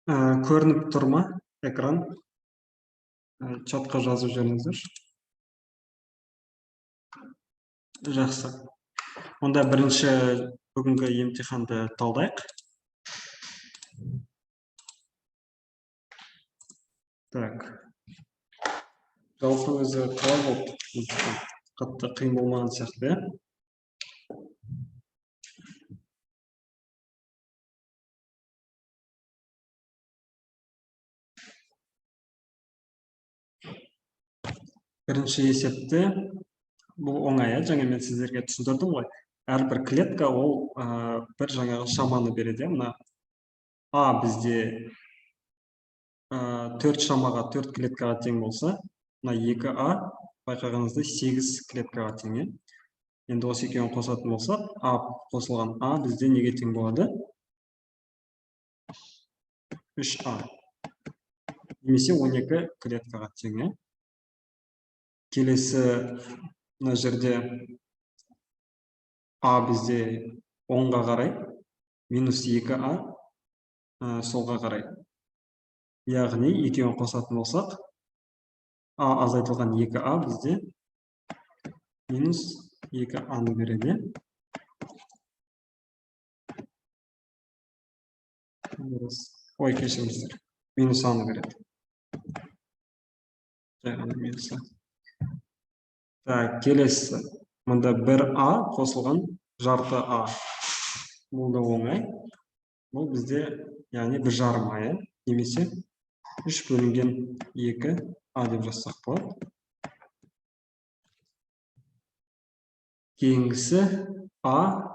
Көрініп тұр ма экран? Чатқа жазып жіберіңіздер. Жақсы. Онда бірінші бүгінгі емтиханды талдайық. Так. Жалпы өзі қалай болды? Қатты қиын болмаған сияқты, иә? Бірінші есепте бұл оңай, жаңа мен сіздерге түсіндірдім ғой. Әрбір клетка ол бір жаңағы шаманы береді. Мына А бізде 4 шамаға 4 клеткаға тең болса, мына 2А байқағаныңыздай 8 клеткаға тең. Енді осы екеуін қосатын болсақ, А қосылған А бізде неге тең болады? 3А. Немесе 12 клеткаға тең. Келесі мына жерде А бізде 10-ға қарай, минус 2А солға қарай. Яғни екеуін қосатын болсақ, А азайтылған 2А бізде минус 2А-ны береді. Ой, кешіріңіздер. Минус А-ны береді. Так, келесі. Мұнда 1А қосылған жарты А. Бұл да оңай. Бұл бізде, яғни 1,5А, немесе 3 бөлінген 2А деп жазсақ болады. Кейінгісі А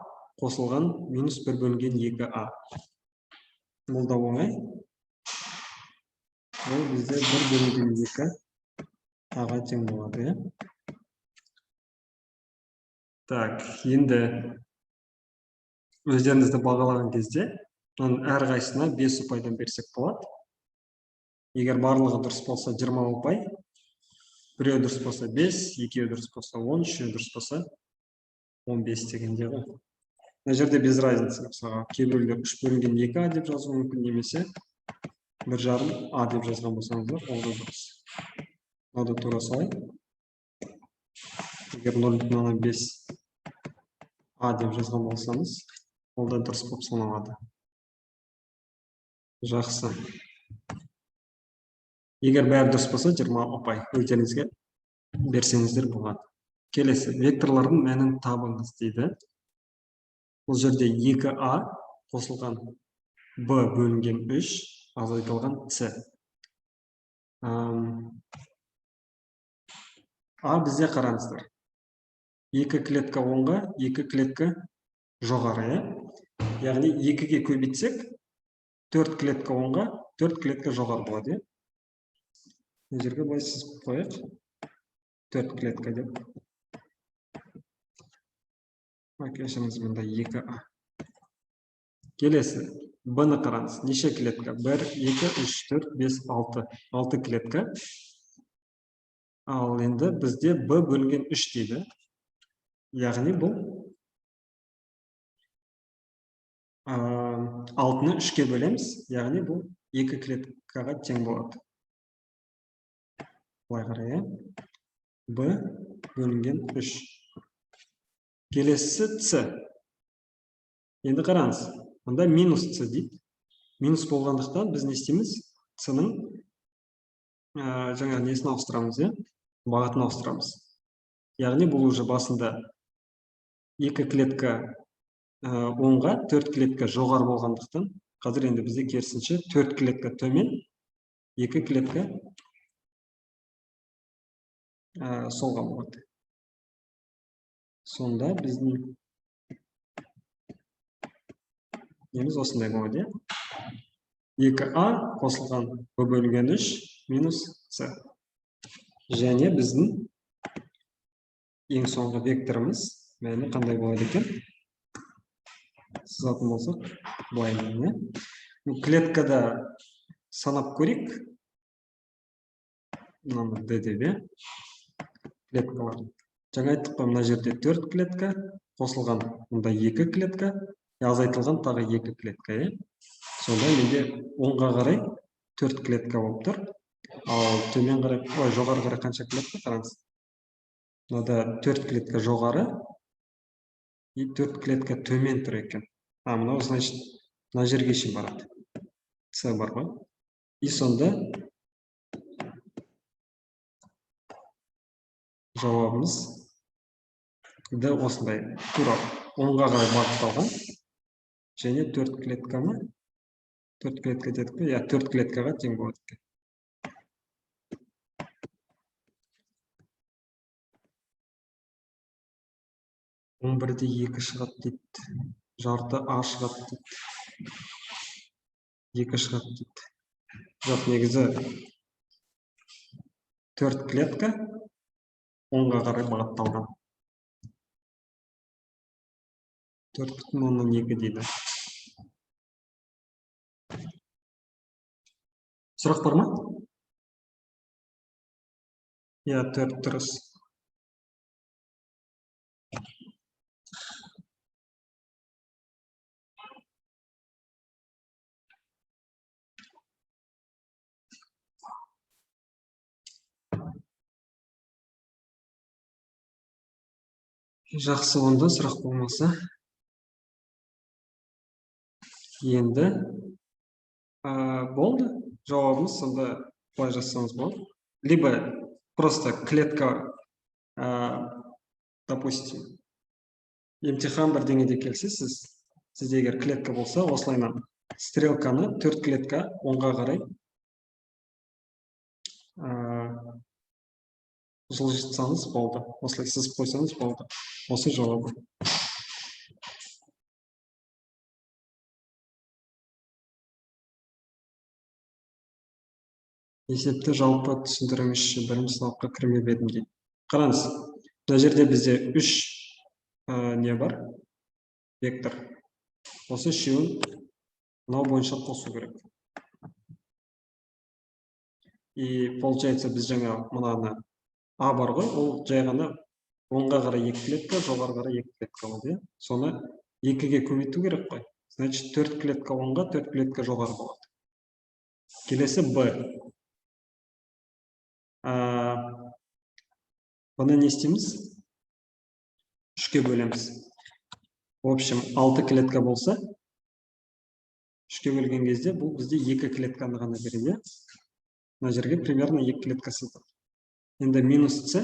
қосылған минус 1 бөлінген 2А. Бұл да оңай. Бұл бізде 1 бөлінген 2А-ға тең болады. Так, енді өздеріңізді бағалаған кезде, әр қайсысына 5 ұпайдан берсек болады. Егер барлығы дұрыс болса 20 ұпай, біреу дұрыс болса 5, екеуі дұрыс болса 10, үшеуі дұрыс болса 15 дегенде ғой. Мына жерде без разницы, мысалға кейбіреулер 3 бөлінген 2А деп жазуы мүмкін, немесе 1,5А деп жазған болсаңыздар, ол да дұрыс. Ол да тура солай. Егер 0,5 А деп жазған болсаңыз, ол да дұрыс болып саналады. Жақсы. Егер бәрі дұрыс болса, 20 ұпай өздеріңізге берсеңіздер болады. Келесі, векторлардың мәнін табыңыз дейді. Бұл жерде 2А қосылған Б бөлінген 3 азайтылған С. А бізде қараңыздар. 2 клетка оңға, 2 клетка жоғары. Яғни 2-ге көбейтсек, 4 клетка оңға, 4 клетка жоғары болады. Мына жерге былай сызып қояйық. 4 клетка деп. Кешіріңіз, мұнда 2А. Келесі, Б-ны қараңыз. Неше клетка? 1, 2, 3, 4, 5, 6. 6 клетка. Ал енді бізде Б бөлінген 3 дейді. Яғни бұл 6-ны 3-ке бөлеміз. Яғни бұл 2 клеткаға тең болады. Бұлай қарай, Б бөлінген 3. Келесі С. Енді қараңыз. Мұнда минус С дейді. Минус болғандықтан біз не істейміз? С-ның жаңа несін ауыстырамыз, бағытын ауыстырамыз. Яғни бұл уже басында 2 клетка оңға, 4 клетка жоғары болғандықтан, қазір енді бізде керісінше 4 клетка төмен, 2 клетка солға болады. Сонда біздің неміз осындай болады. 2А қосылған Б бөлінген 3 минус С. Және біздің ең соңғы векторымыз мәні қандай болады екен? Сызатын болсақ, былай дейді. Клеткада санап көрейік. Мынаны Д деп, клеткалар. Жаңа айттық қой, мына жерде 4 клетка қосылған, мұнда 2 клетка азайтылған тағы 2 клетка, сонда менде оңға қарай 4 клетка болып тұр. Ал төмен қарай, жоғары қарай қанша клетка қараңыз. Мынада 4 клетка жоғары и 4 клетка төмен тұр екен. Мынау значит мына жерге шейін барады. С бар ғой. И сонда жауабымыз Д осындай тура оңға қарай бағытталған. Және 4 клетка ма? 4 клетка дедік пе? 4 клеткаға тең болады екен. Он бірде 2 шығады дейді. Жарты А шығады дейді. 2 шығады дейді. Жоқ, негізі 4 клетка оңға қарай бағытталған. 4,2 дейді. Сұрақ бар ма? 4 дұрыс. Жақсы, онда сұрақ болмаса. Енді болды. Жауабымыз сонда былай жазсаңыз болады. Либо просто клетка, допустим, емтихан бірдеңеде келсе, сізде егер клетка болса, осылайынан стрелканы 4 клетка оңға қарай жылжытсаңыз болды. Осылай сызып қойсаңыз болды. Осы жауабы. Есепті жалпы түсіндіріңізші, бірінші сабаққа кірмеп едім дейді. Қараңыз, мына жерде бізде 3 не бар? Вектор. Осы үшеуін мынау бойынша қосу керек. И получается біз жаңа мынаны А бар ғой, ол жай ғана оңға қарай 2 клетка, жоғары қарай 2 клетка болды. Соны 2-ге көбейту керек қой. Значит, 4 клетка оңға, 4 клетка жоғары болады. Келесі Б. Бұны не істейміз? 3-ке бөлеміз. В общем, 6 клетка болса, 3-ке бөлген кезде бұл бізде 2 клетканы ғана береді. Мына жерге примерно 2 клетка сызды. Енді минус С.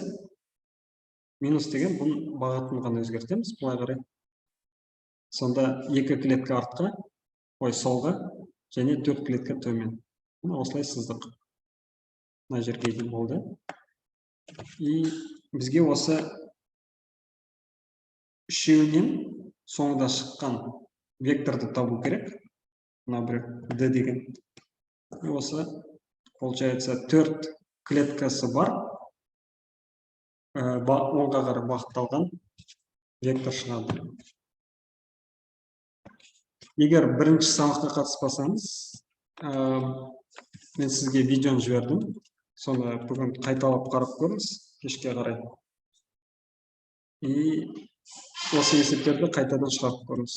Минус деген бұның бағытын ғана өзгертеміз, былай қарай. Сонда 2 клетка артқа, солға, және 4 клетка төмен. Осылай сыздық. Мына жерге дейін болды. И бізге осы үшеуінен соңында шыққан векторды табу керек. Мына бір D деген. И осы, получается, 4 клеткасы бар, оңға қарай бағытталған вектор шығады. Егер бірінші сабаққа қатыспасаңыз, мен сізге видеоны жібердім. Соны бүгін қайталап қарап көріңіз, кешке қарай. И осы есептерді қайтадан шығарып көріңіз.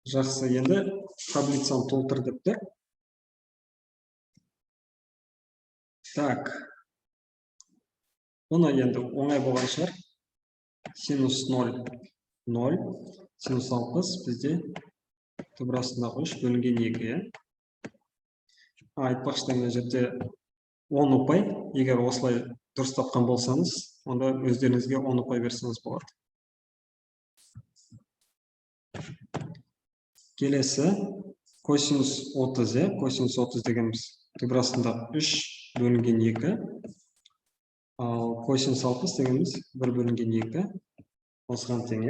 Жақсы, енді таблицаны толтыр депті. Так. Оны енді оңай болған шығар. Синус 0, 0. Синус 60 бізде түбірасындағы 3 бөлінген 2. Айтпақшы, мына жерде 10 ұпай. Егер осылай дұрыс тапқан болсаңыз, онда өздеріңізге 10 ұпай берсеңіз болады. Келесі косинус 30. Косинус 30 дегеніміз түбірасындағы 3 бөлінген 2. Ал косинус 60 дегеніміз 1 бөлінген 2. Осыған тең.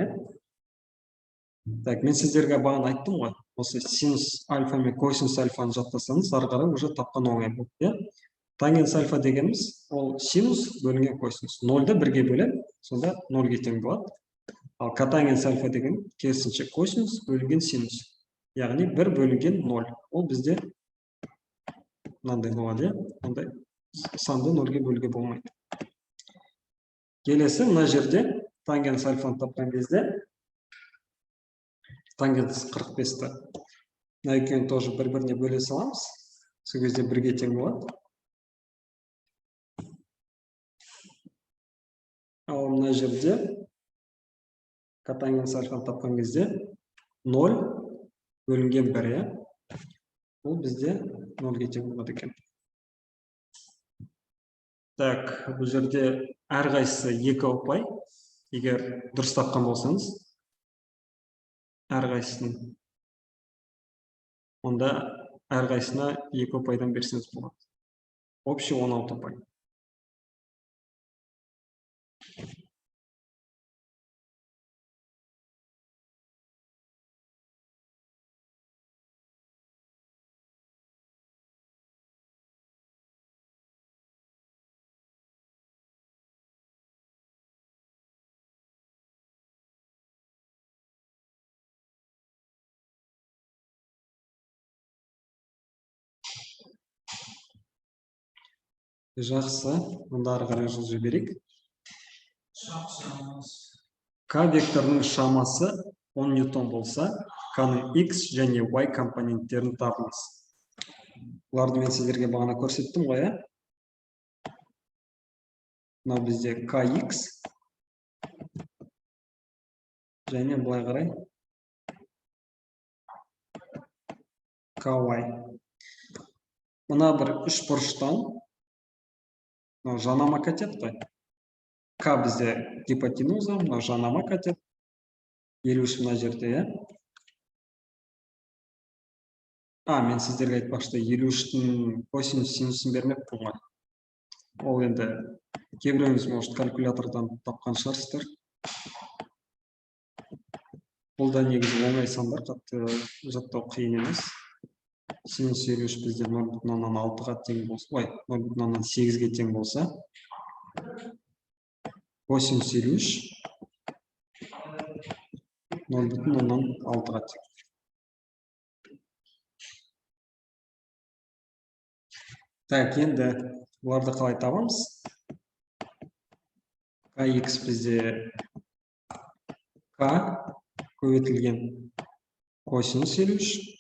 Так, мен сіздерге бағана айттым ғой. Осы синус альфа мен косинус альфаны жаттасаңыз, ары қарай уже тапқан оңай болды. Тангенс альфа дегеніміз ол синус бөлінген косинус. 0-ды 1-ге бөлем, сонда 0-ге тең болады. Ал котангенс альфа деген керісінше косинус бөлінген синус. Яғни 1 бөлінген 0. Ол бізде мынандай болады. Ондай санды 0-ге бөлуге болмайды. Келесі, мына жерде тангенс альфаны тапқан кезде тангенс 45-ті. Мына екеуін тоже бір-біріне бөле саламыз. Сол кезде бірге тең болады. Ал мына жерде котангенс альфаны тапқан кезде 0 бөлінген 1, иә? Бұл бізде 0-ге тең болады екен. Так, бұл жерде әрқайсысы 2 ұпай. Егер дұрыс тапқан болсаңыз, әрқайсысын, онда әрқайсысына 2 ұпайдан берсеңіз болады. Общий 16 ұпай. Жақсы, онда ары қарай жылжи берейік. К векторының шамасы 10 ньютон болса, К-ның X және Y компоненттерін табыңыз. Бұларды мен сіздерге бағана көрсеттім ғой, иә? Мынау бізде KX және былай қарай KY. Мына бір үш бұрыштан жанама кетеді ғой. К бізде гипотенуза, мына жанама кетеді. 53 мына жерде, иә? Мен сіздерге айтпақшы, 53-тің косинус синусын бермеппін ғой. Ол енді кейбіреуіңіз, может, калькулятордан тапқан шығарсыздар. Бұл да негізі оңай сандар, қатты жаттау қиын емес. Синус 53 бізде 0,6-ға тең болса, 0,8-ге тең болса, косинус 53 0,6-ға тең. Так, енді бұларды қалай табамыз? KX бізде К көбейтілген косинус 53.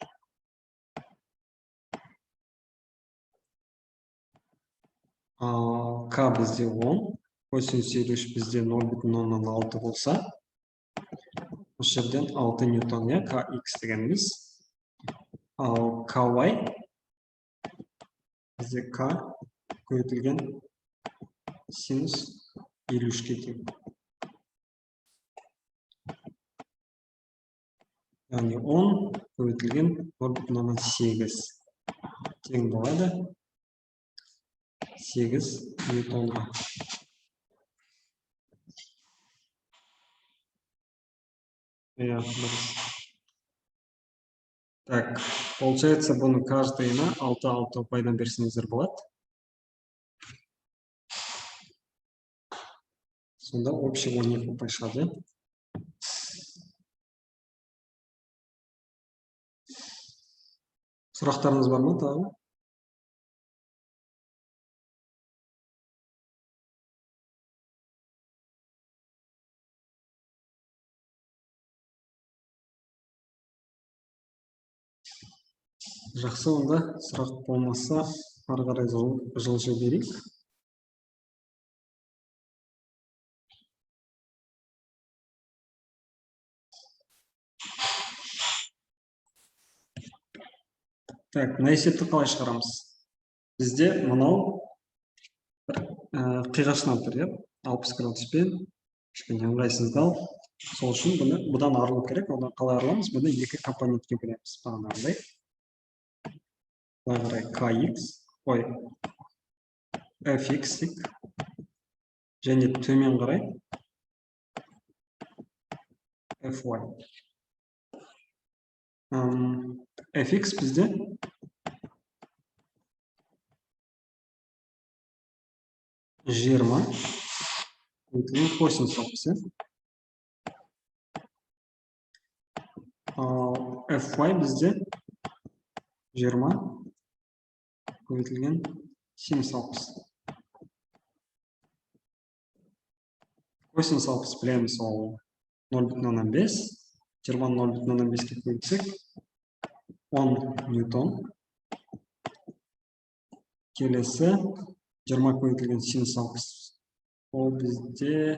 К бізде 10, косинус 53 бізде 0,6 болса, осы жерден 6 ньютон, иә, KX дегеніміз. Ал KY бізде К көбейтілген синус 53-ке тең. Яғни 10 көбейтілген 0,8 тең болады 8 ньютонға. Так, получается, бұны каждыйына 6 ұпайдан берсеңіздер болады. Сонда общий 12 ұпай шығады. Сұрақтарыңыз бар ма тағы? Жақсы, онда сұрақ болмаса, ары қарай жылжи берейік. Так, мына есепті қалай шығарамыз? Бізде мынау қиғашынан тұр, иә? 60 градуспен кішкене ыңғайсыздау. Сол үшін бұдан арылу керек. Одан қалай арыламыз? Бұны екі компонентке бөлеміз. Бағанағыдай. Былай қарай KX, FX және төмен қарай FY. FX бізде жиырма косинус 60. FY бізде 20 көбейтілген синус 60. Косинус 60 білеміз, ол 0,5. 20-ны 0,5-ке көбейтсек 10 ньютон. Келесі 20 көбейтілген синус 60. Ол бізде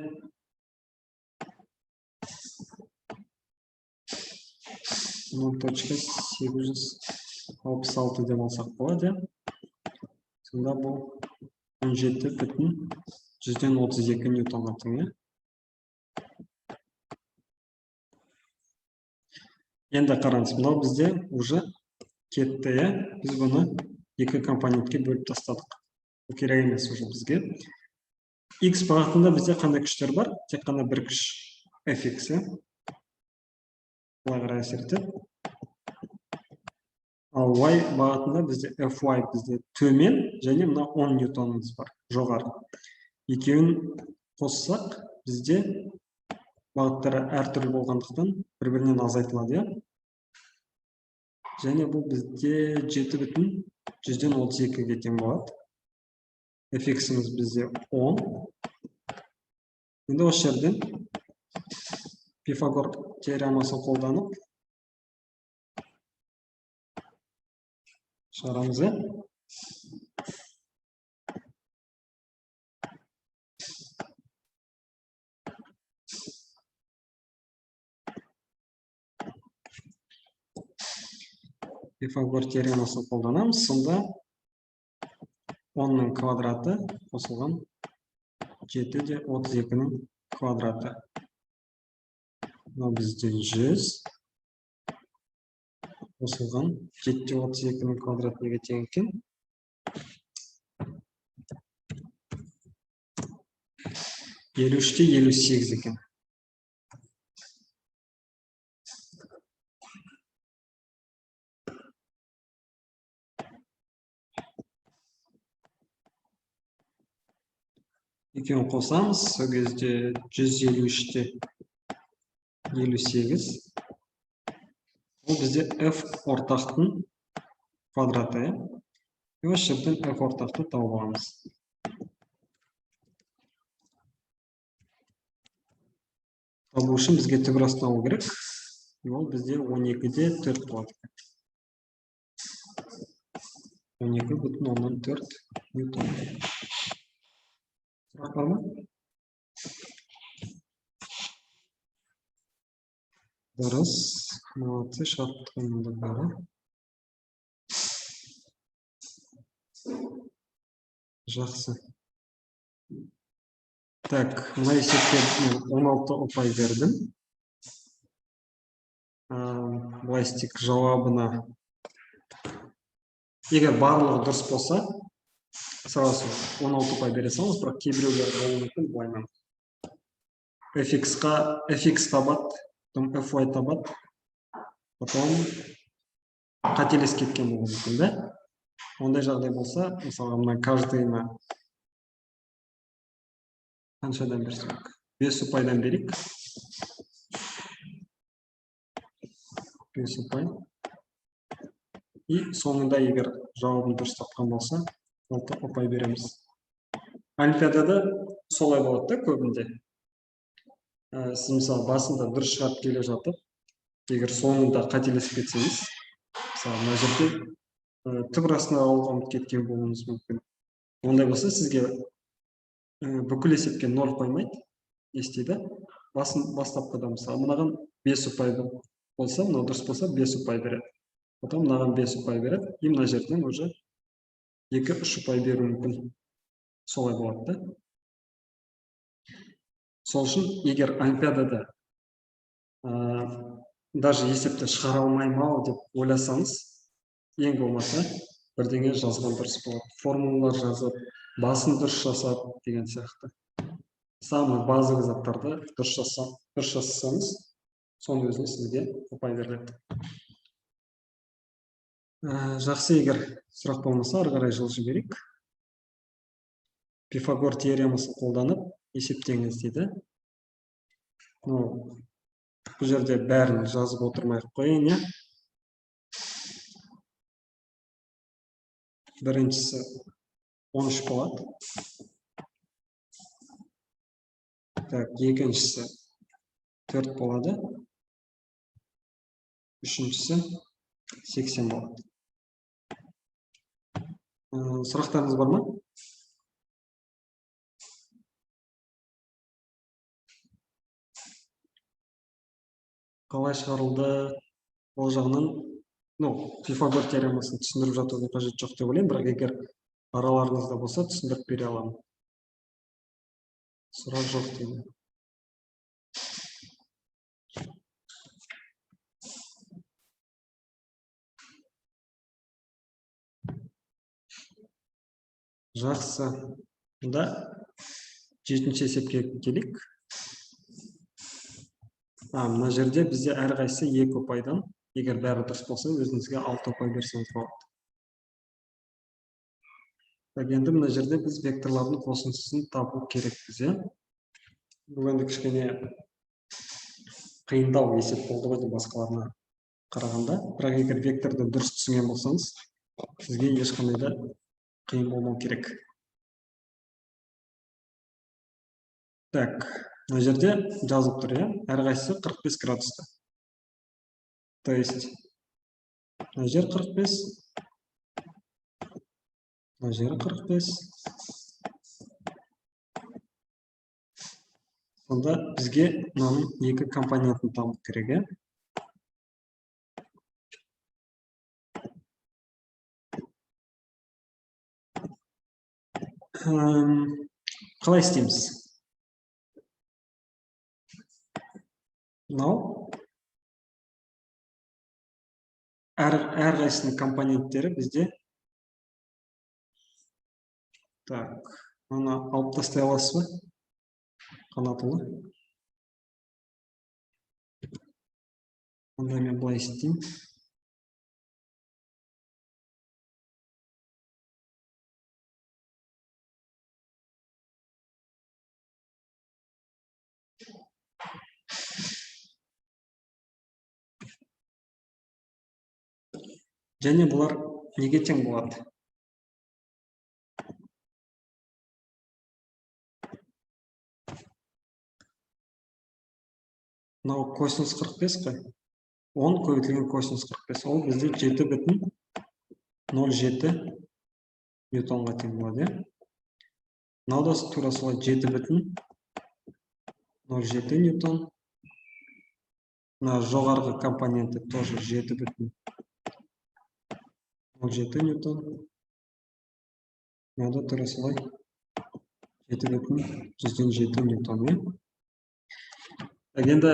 0,866 деп алсақ болады. Сонда бұл 17,132 ньютонға тең. Енді қараңыз, мынау бізде уже кетті. Біз бұны екі компонентке бөліп тастадық. Бұл керек емес уже бізге. X бағытында бізде қандай күштер бар? Тек қана бір күш fx. Бұлай қарай әсер етеді. Ал y бағытында бізде fy бізде төмен және мына 10 ньютонымыз бар, жоғары. Екеуін қоссақ, бізде бағыттары әртүрлі болғандықтан бір-бірінен азайтылады. Және бұл бізде 7,132-ге тең болады. fx-іміз бізде 10. Енді осы жерден Пифагор теоремасын қолданып шығарамыз. Пифагор теоремасын қолданамыз. Сонда 10-ның квадраты қосылған 7,32-ның квадраты. Мынау бізде 100 қосылған 7,32-ның квадраты неге тең екен? 53,58 екен. Екеуін қосамыз, сол кезде 153,58. Ол бізде f ортақтың квадраты. Осы жерден f ортақты тауып аламыз. Табу үшін бізге түбір ұстау керек. Ол бізде 12-де 4 болады. 12,4 ньютон. Сұрақ бар ма? Дұрыс. Молодцы, шарттығында бары. Жақсы. Так, мына есепке 16 ұпай бердім. Былай істейік, жауабына. Егер барлығы дұрыс болса, сразу 16 ұпай бере салыңыз, бірақ кейбіреулер болуы мүмкін, былайынан. fx табады, потом fy табады, потом қателесіп кеткен болуы мүмкін, да? Ондай жағдай болса, мысалға мына каждыйына қаншадан берсек? 5 ұпайдан берейік. 5 ұпай. И соңында егер жауабын дұрыс тапқан болса, 6 ұпай береміз. Олимпиадада солай болады да көбінде. Сіз мысалы басында дұрыс шығарып келе жатып, егер соңында қателесіп кетсеңіз, мысалы мына жерде түбір астына алуға ұмытып кеткен болуыңыз мүмкін. Ондай болса сізге бүкіл есепке 0 қоймайды. Естиді? Бастапқыда мысалы мынаған 5 ұпай болса, мынау дұрыс болса 5 ұпай береді. Потом мынаған 5 ұпай береді. И мына жерден уже 2-3 ұпай беру мүмкін. Солай болады да? Сол үшін, егер олимпиадада даже есепті шығара алмаймын ау деп ойласаңыз, ең болмаса бірдеңе жазған дұрыс болады. Формулалар жазып, басын дұрыс жасап деген сияқты. Самый базовый заттарды дұрыс жасасаңыз, соның өзіне сізге ұпай беріледі. Жақсы, егер сұрақ болмаса, ары қарай жылжи берейік. Пифагор теоремасын қолданып есептеңіз дейді. Бұл жерде бәрін жазып отырмай-ақ қояйын, иә? Біріншісі 13 болады. Так, екіншісі 4 болады. Үшіншісі 80 болады. Сұрақтарыңыз бар ма? Қалай шығарылды? Ол жағынан, Пифагор теоремасын түсіндіріп жатудың қажеті жоқ деп ойлаймын, бірақ егер араларыңызда болса, түсіндіріп бере аламын. Сұрақ жоқ дейді. Жақсы. Онда 7-ші есепке келейік. Мына жерде бізде әрқайсысы 2 ұпайдан, егер бәрі дұрыс болса, өзіңізге 6 ұпай берсеңіз болады. Енді мына жерде біз векторлардың қосындысын табу керекпіз. Бұл енді кішкене қиындау есеп болды ғой басқаларына қарағанда. Бірақ егер векторды дұрыс түсінген болсаңыз, сізге ешқандай да қиын болмау керек. Так, мына жерде жазып тұр, әрқайсысы 45 градуста. То есть, мына жер 45, мына жер 45. Сонда бізге мынаның 2 компонентін табу керек. Қалай істейміз? Мынау әрқайсының компоненттері бізде. Так, оны алып тастай аласыз ба? Қанатұлы. Онда мен былай істеймін. Және бұлар неге тең болады? Мынау косинус 45 қой. 10 көбейтілген косинус 45. Ол бізде 7,07 ньютонға тең болады. Мынау да тура солай 7,07 ньютон. Мына жоғарғы компоненті тоже 7,07 ньютон. Мынау да тура солай 7,07 ньютон. Енді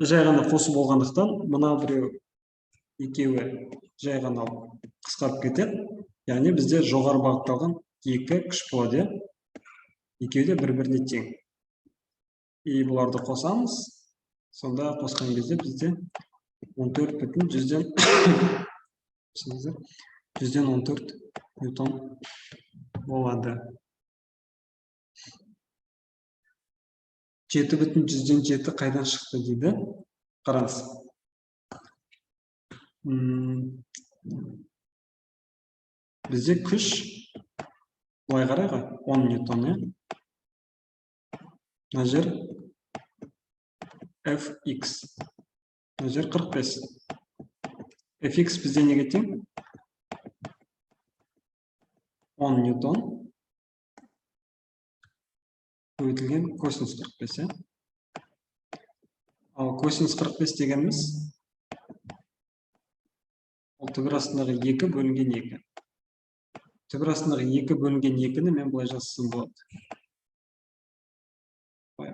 жай ғана қосу болғандықтан, мына біреу екеуі жай ғана қысқарып кетеді. Яғни бізде жоғары бағытталған 2 күш болады. Екеуі де бір-біріне тең. И бұларды қосамыз. Сонда қосқан кезде бізде 14,14 ньютон болады. 7,7 қайдан шықты дейді. Қараңыз. Бізде күш былай қарайға 10 ньютон. Мына жер Fx. Мына жер 45. Fx бізде неге тең? 10 ньютон. Көбейтілген косинус 45. Ал косинус 45 дегеніміз ол түбір астындағы 2 бөлінген 2. Түбір астындағы 2 бөлінген 2-ні мен былай жазсам болады. 10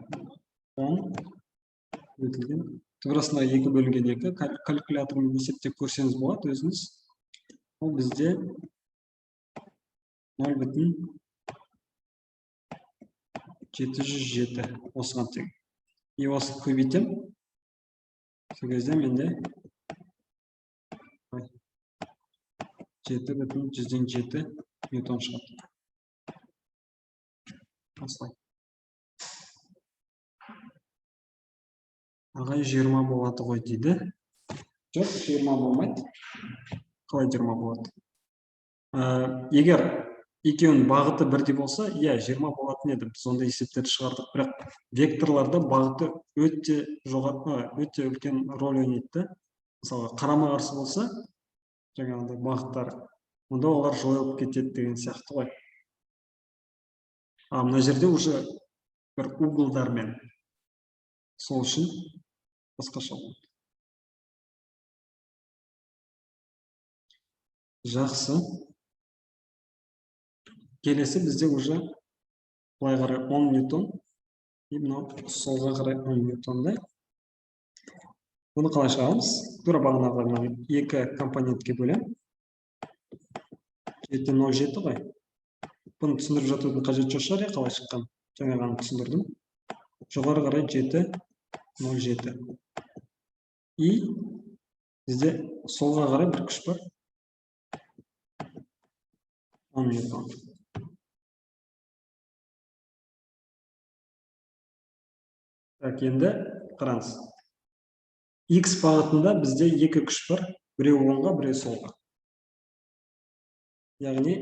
көбейтілген түбір астындағы 2 бөлінген 2. Калькулятормен есептеп көрсеңіз болады өзіңіз. Ол бізде 0,707 осыған тең. И осы көбейтем. Сол кезде менде 7,7 ньютон шығады. Осылай. Ағай 20 болады ғой дейді. Жоқ, 20 болмайды. Қалай 20 болады? Егер екеуінің бағыты бірдей болса, иә, 20 болатын еді. Біз ондай есептерді шығардық, бірақ векторларда бағыты өте жоғары, өте үлкен роль ойнайды. Мысалға, қарама-қарсы болса, жаңағындай бағыттар, онда олар жойылып кетеді деген сияқты ғой. Мына жерде уже бір углдармен, сол үшін басқаша болады. Жақсы. Келесі бізде уже былай қарай 10 ньютон, мынау солға қарай 10 ньютондай. Бұны қалай шығарамыз? Тура бағанағы екі компонентке бөлем. 7,07 ғой. Бұны түсіндіріп жатудың қажеті жоқ шығар, қалай шыққан? Жаңа ғана түсіндірдім. Жоғары қарай 7,07. И бізде солға қарай бір күш бар. 10 ньютон. Так, енді қараңыз. X бағытында бізде екі күш бар. Біреу оңға, біреу солға. Яғни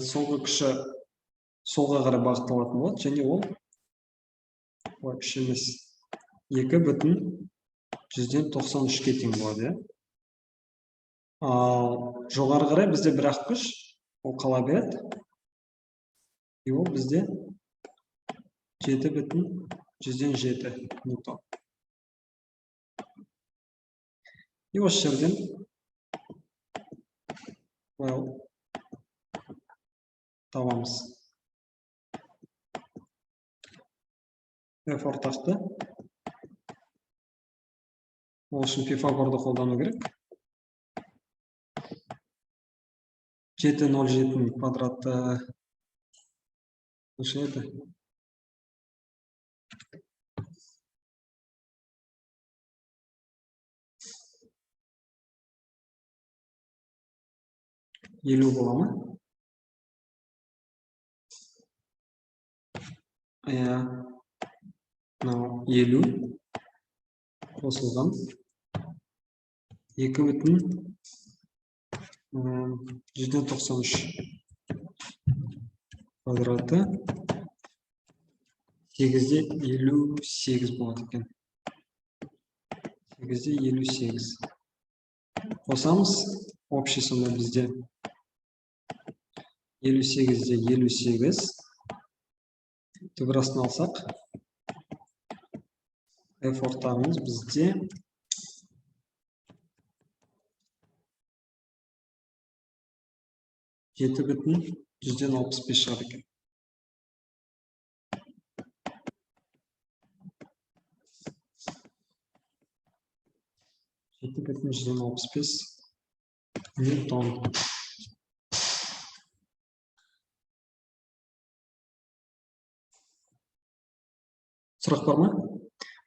солғы күші солға қарай бағытталатын болады, және ол үш емес, 2,93-ке тең болады. Ал жоғары қарай бізде бір-ақ күш, ол қала береді. И ол бізде 7,07 ньютон. И осы жерден табамыз. F ортақты. Ол үшін Пифагорды қолдану керек. 7,07 квадраты қанша еді? 50 бола ма? Мынау 50 қосылған 2,193 квадраты 8-де 58 болады екен. 8-де 58. Қосамыз, общий сонда бізде 58-де 58. Түбірасын алсақ, F ортағымыз бізде 7,165 шығады екен. 7,165 ньютон. Сұрақ бар ма?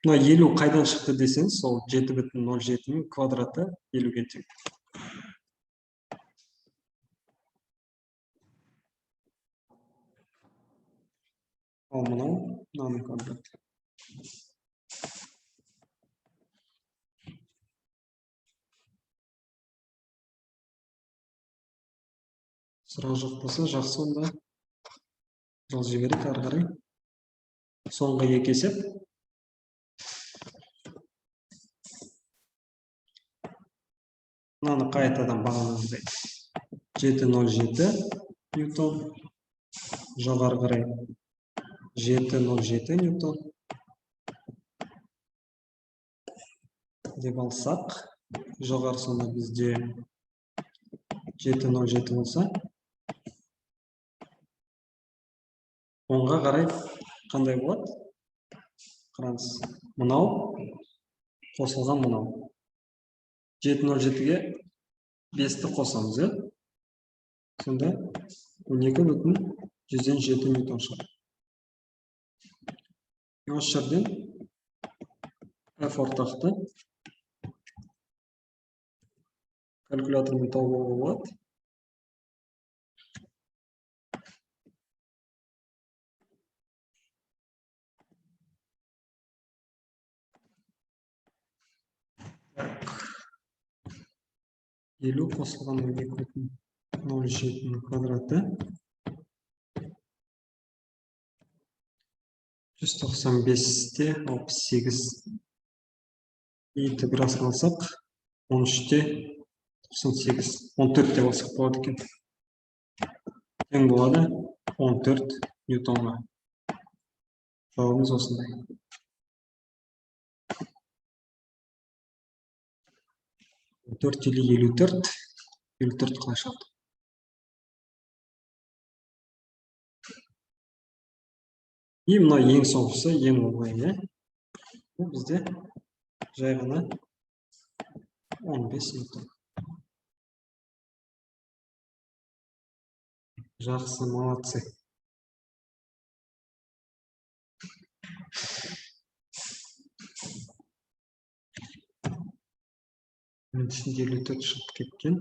Мына 50 қайдан шықты десеңіз, сол 7,07 квадраты 50-ге тең. Ал мынау мынаның квадраты. Сұрақ жоқ болса, жақсы онда. Жол жіберейік ары қарай. Соңғы екі есеп. Мынаны қайтадан бағанағыдай 7,07 ньютон. Жоғары қарай 7,07 ньютон. Деп алсақ, жоғары сонда бізде 7,07 болса, оңға қарай қандай болады? Қараңыз, мынау қосылған мынау. 7,07-ге 5-ті қосамыз, сонда 12,107 ньютон шығады. Осы жерден F ортақты калькулятормен табуға болады. 50 қосылған 2,07 квадраты 195-те 68 интеграл салсақ 13-те 98 14 деп алсақ болады екен. Тең болады 14 ньютонға. Жауабымыз осындай. 4 или 54 қалай шығады? И мына ең соңғысы ең оңай, иә? Бұл бізде жай ғана 15 ньютон. Жақсы, молодцы. Мен ішінде 54 шығып кеткен.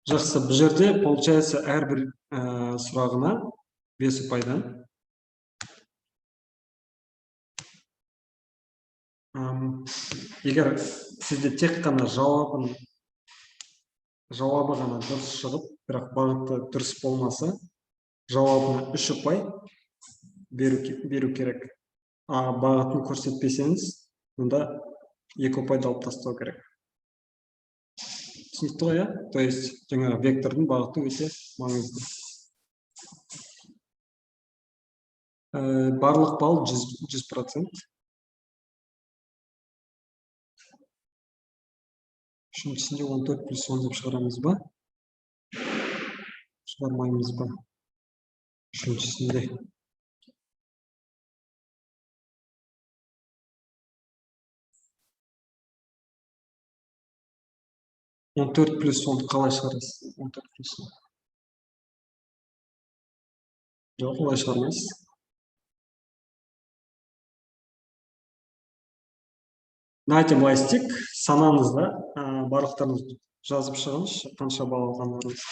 Жақсы, бұл жерде, получается, әрбір сұрағына 5 ұпайдан. Егер сізде тек қана жауабы ғана дұрыс шығып, бірақ бағыты дұрыс болмаса, жауабына 3 ұпай беру керек. Бағытын көрсетпесеңіз, онда 2 ұпайды алып тастау керек. Түсінікті ғой, иә? То есть, жаңағы вектордың бағыты өте маңызды. Барлық балл 100%. Үшіншісінде 14 плюс 10 деп шығарамыз ба? Шығармаймыз ба? Үшіншісінде. Он 4 плюс 10 қалай шығарасыз? 14 плюс 10. Жоқ, олай шығармайсыз. Давайте былай істейік, санаңызда барлықтарыңыз жазып шығыңызшы, қанша балл алғандарыңыз.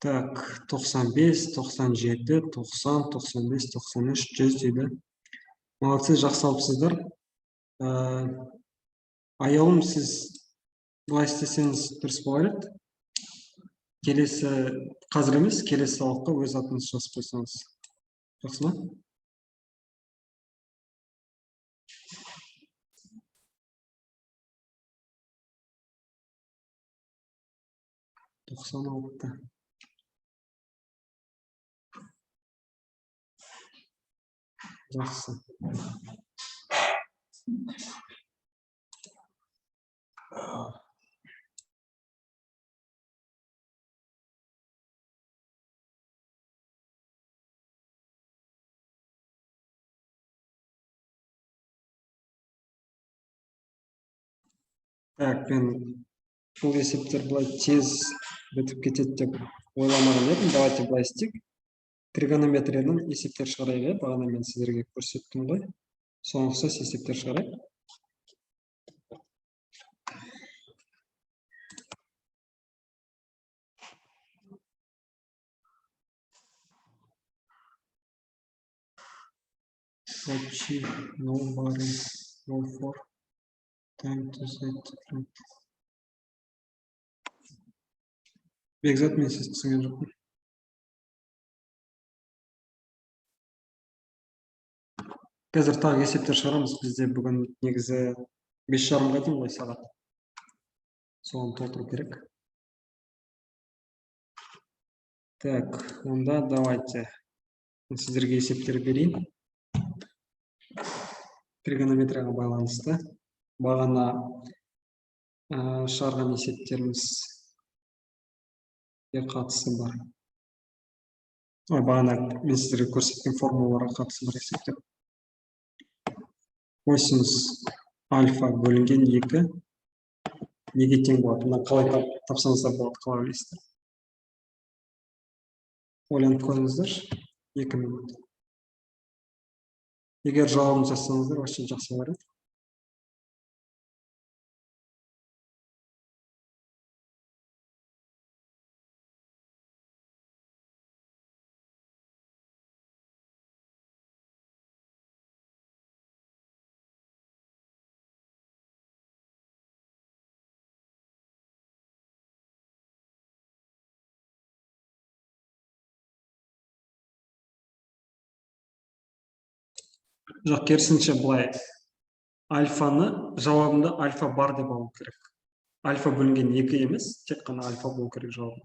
Так, 95, 97, 90, 95, 93, 100 дейді. Молодцы, жақсы алыпсыздар. Аяулым, сіз былай істесеңіз дұрыс болар еді. Келесі, қазір емес, келесі сабаққа өз атыңызды жазып қойсаңыз. Жақсы ма? 96. Жақсы. Так, мен бұл есептер былай тез бітіп кетеді деп ойламаған едім. Давайте былай істейік. Тригонометриядан есептер шығарайық. Бағана мен сіздерге көрсеттім ғой. Соған ұқсас есептер шығарайық. Общий, no barring, no for, time to z different. Бекзат, мен сіз түсінген жоқпын. Қазір тағы есептер шығарамыз. Бізде бүгін негізі 5:30-ға дейін ғой сағат. Соны толтыру керек. Так, онда давайте. Сіздерге есептер берейін. Тригонометрияға байланысты. Бағана шығарған есептеріміз қатысы бар. Бағана мен сіздерге көрсеткен формулаларға қатысы бар есептер. Косинус альфа бөлінген 2 неге тең болады? Мына қалай тапсаңыздар болады, қалай ойлайсыздар? Ойланып қойыңыздар. 2 минут. Егер жауабын жазсаңыздар, вообще жақсы болар еді. Жоқ, керісінше былай. Альфаны, жауабында альфа бар деп алу керек. Альфа бөлінген 2 емес, тек қана альфа болу керек жауабы.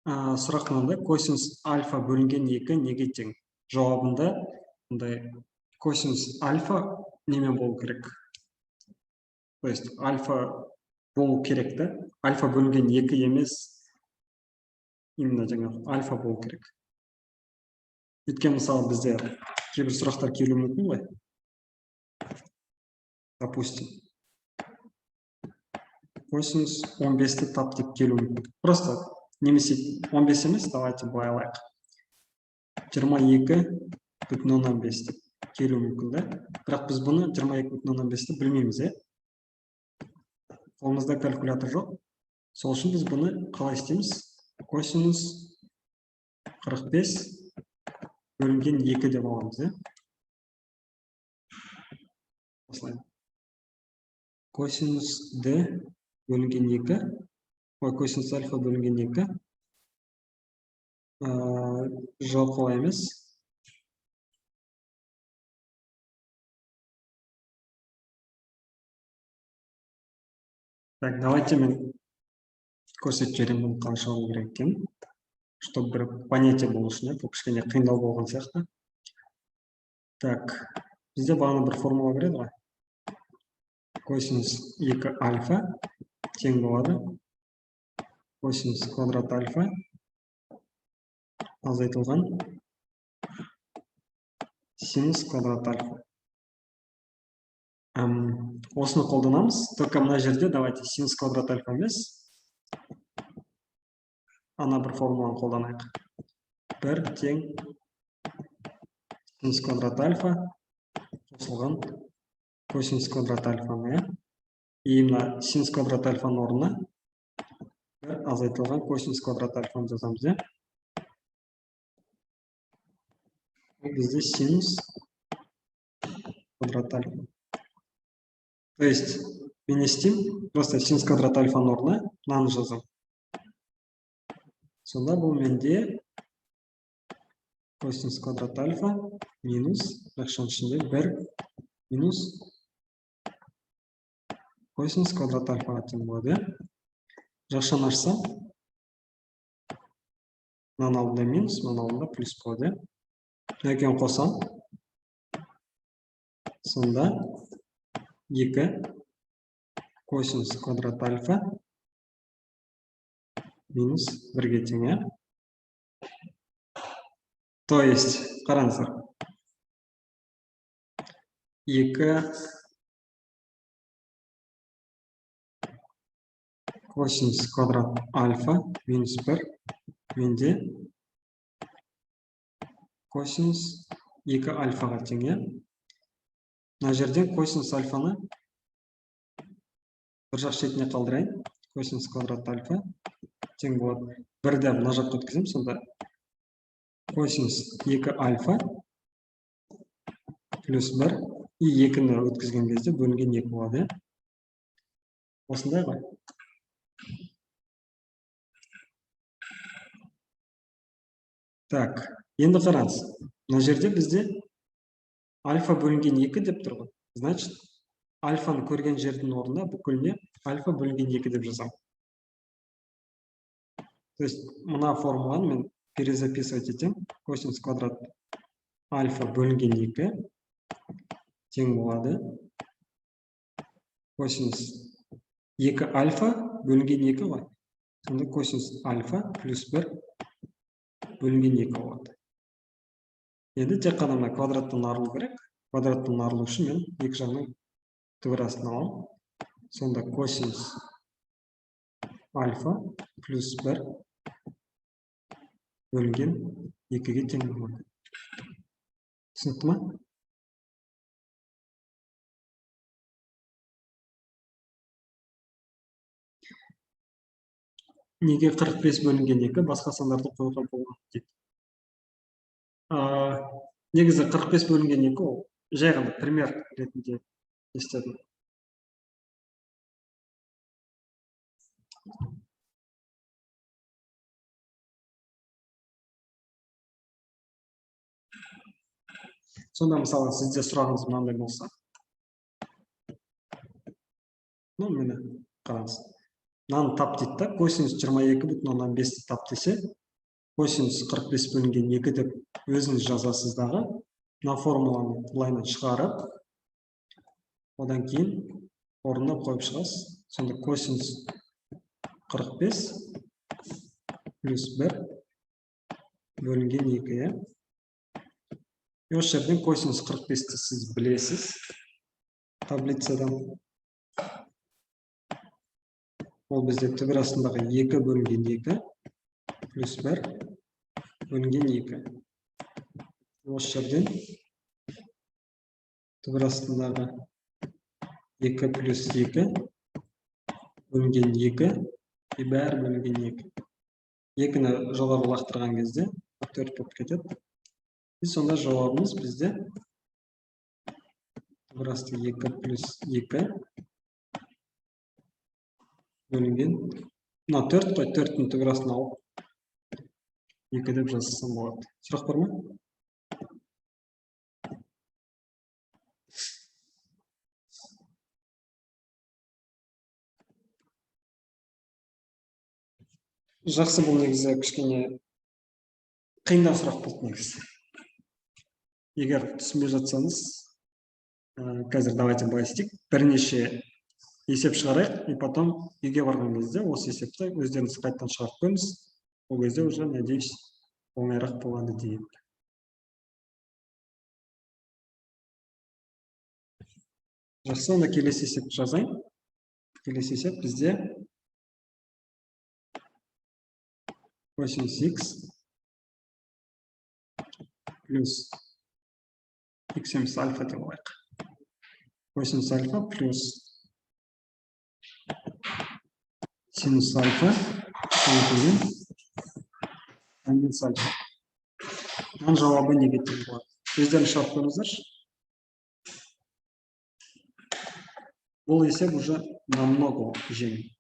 Сұрақ мынандай, косинус альфа бөлінген 2 неге тең? Жауабында косинус альфа немен болу керек? То есть альфа болу керек та, альфа бөлінген 2 емес, именно жаңағы альфа болу керек. Өйткені мысалы бізде кейбір сұрақтар келуі мүмкін ғой. Допустим, косинус 15-ті тап деп келуі мүмкін. Просто немесе 15 емес, давайте былай алайық. 22,5 деп келуі мүмкін да. Бірақ біз бұны 22,5-ті білмейміз, е? Қолымызда калькулятор жоқ. Сол үшін біз бұны қалай істейміз? Косинус 45 бөлінген 2 деп аламыз, осылай. Косинус d бөлінген 2, косинус альфа бөлінген 2. Жоқ, олай емес. Так, давайте мен көрсетіп жіберемін бұны қалай шығару керек екенін, чтобы бір понятие болу үшін, бұл кішкене қиындау болған сияқты. Так, бізде бағана бір формула береді ғой. Косинус 2 альфа тең болады косинус квадрат альфа азайтылған синус квадрат альфа. Осыны қолданамыз, только мына жерде давайте синус квадрат альфа емес, ана бір формуланы қолданайық. 1 тең синус квадрат альфа қосылған косинус квадрат альфаны, и мына синус квадрат альфаның орнына 1 азайтылған косинус квадрат альфаны жазамыз, бізде синус квадрат альфа. То есть, мен не істеймін? Просто синус квадрат альфаның орнына мынаны жазамын. Сонда бұл менде косинус квадрат альфа минус, жақшаның ішінде 1 минус косинус квадрат альфаға тең болады. Жақшаны ашсам, мынаның алдында минус, мынаның алдында плюс болады. Екеуін қосам, сонда 2 косинус квадрат альфа минус 1-ге тең. То есть, қараңыздар, 2 косинус квадрат альфа минус 1 менде косинус 2 альфаға тең. Мына жерден косинус альфаны бір жақ шетіне қалдырайын. Косинус квадрат альфа тең болады. 1-ді мына жаққа өткізем, сонда косинус 2 альфа плюс 1 и 2-ні өткізген кезде бөлінген 2 болады. Осындай ғой. Так, енді қараңыз. Мына жерде бізде альфа бөлінген 2 деп тұр ғой. Значит, альфаны көрген жердің орнына бүкіліне альфа бөлінген 2 деп жазамын. То есть, мына формуланы мен перезаписывать етем. Косинус квадрат альфа бөлінген 2 тең болады косинус 2 альфа бөлінген 2 ғой. Сонда косинус альфа плюс 1 бөлінген 2 болады. Енді тек қана мына квадраттан арылу керек. Квадраттан арылу үшін мен екі жағынан түбірасын аламын. Сонда косинус альфа плюс 1 бөлінген 2-ге тең болады. Түсінікті ма? Неге 45 бөлінген 2 басқа сандарды қоюға болмайды дейді. Негізі 45 бөлінген 2 ол жай ғана пример ретінде естедім. Сонда мысалы сізде сұрағыңыз мынандай болса, мені қараңыз. Мынаны тап дейді да, косинус 22,5-ті тап десе, косинус 45 бөлінген 2 деп өзіңіз жазасыз дағы, мына формуланы былайынан шығарып, одан кейін орнына қойып шығасыз. Сонда косинус 45 плюс 1 бөлінген 2. Осы жерден косинус 45-ті сіз білесіз таблицадан. Ол бізде түбір астындағы 2 бөлінген 2 плюс 1 бөлінген 2. Осы жерден түбір астындағы 2 плюс 2 бөлінген 2 бәрі бөлінген 2. 2-ні жоғары лақтырған кезде 4 болып кетеді. Сонда жауабымыз бізде 2 плюс 2 бөлінген. Мына 4 қой, 4-ні түгірасын алып 2 деп жазсам болады. Сұрақ бар ма? Жақсы, бұл негізі кішкене қиындау сұрақ болды негізі. Егер түсінбей жатсаңыз, қазір давайте былай істейік. Бірнеше есеп шығарайық, и потом үйге барған кезде осы есепті өздеріңіз қайтадан шығарып көріңіз. Ол кезде уже, надеюсь, оңайырақ болады дейік. Жақсы, онда келесі есепті жазайын. Келесі есеп бізде косинус x плюс x емес альфа деп алайық. Косинус альфа плюс синус альфа деген тангенс альфа. Мынаның жауабы негатив болады. Өздеріңіз шығарып көріңіздерші. Бұл есеп уже намного жеңіл.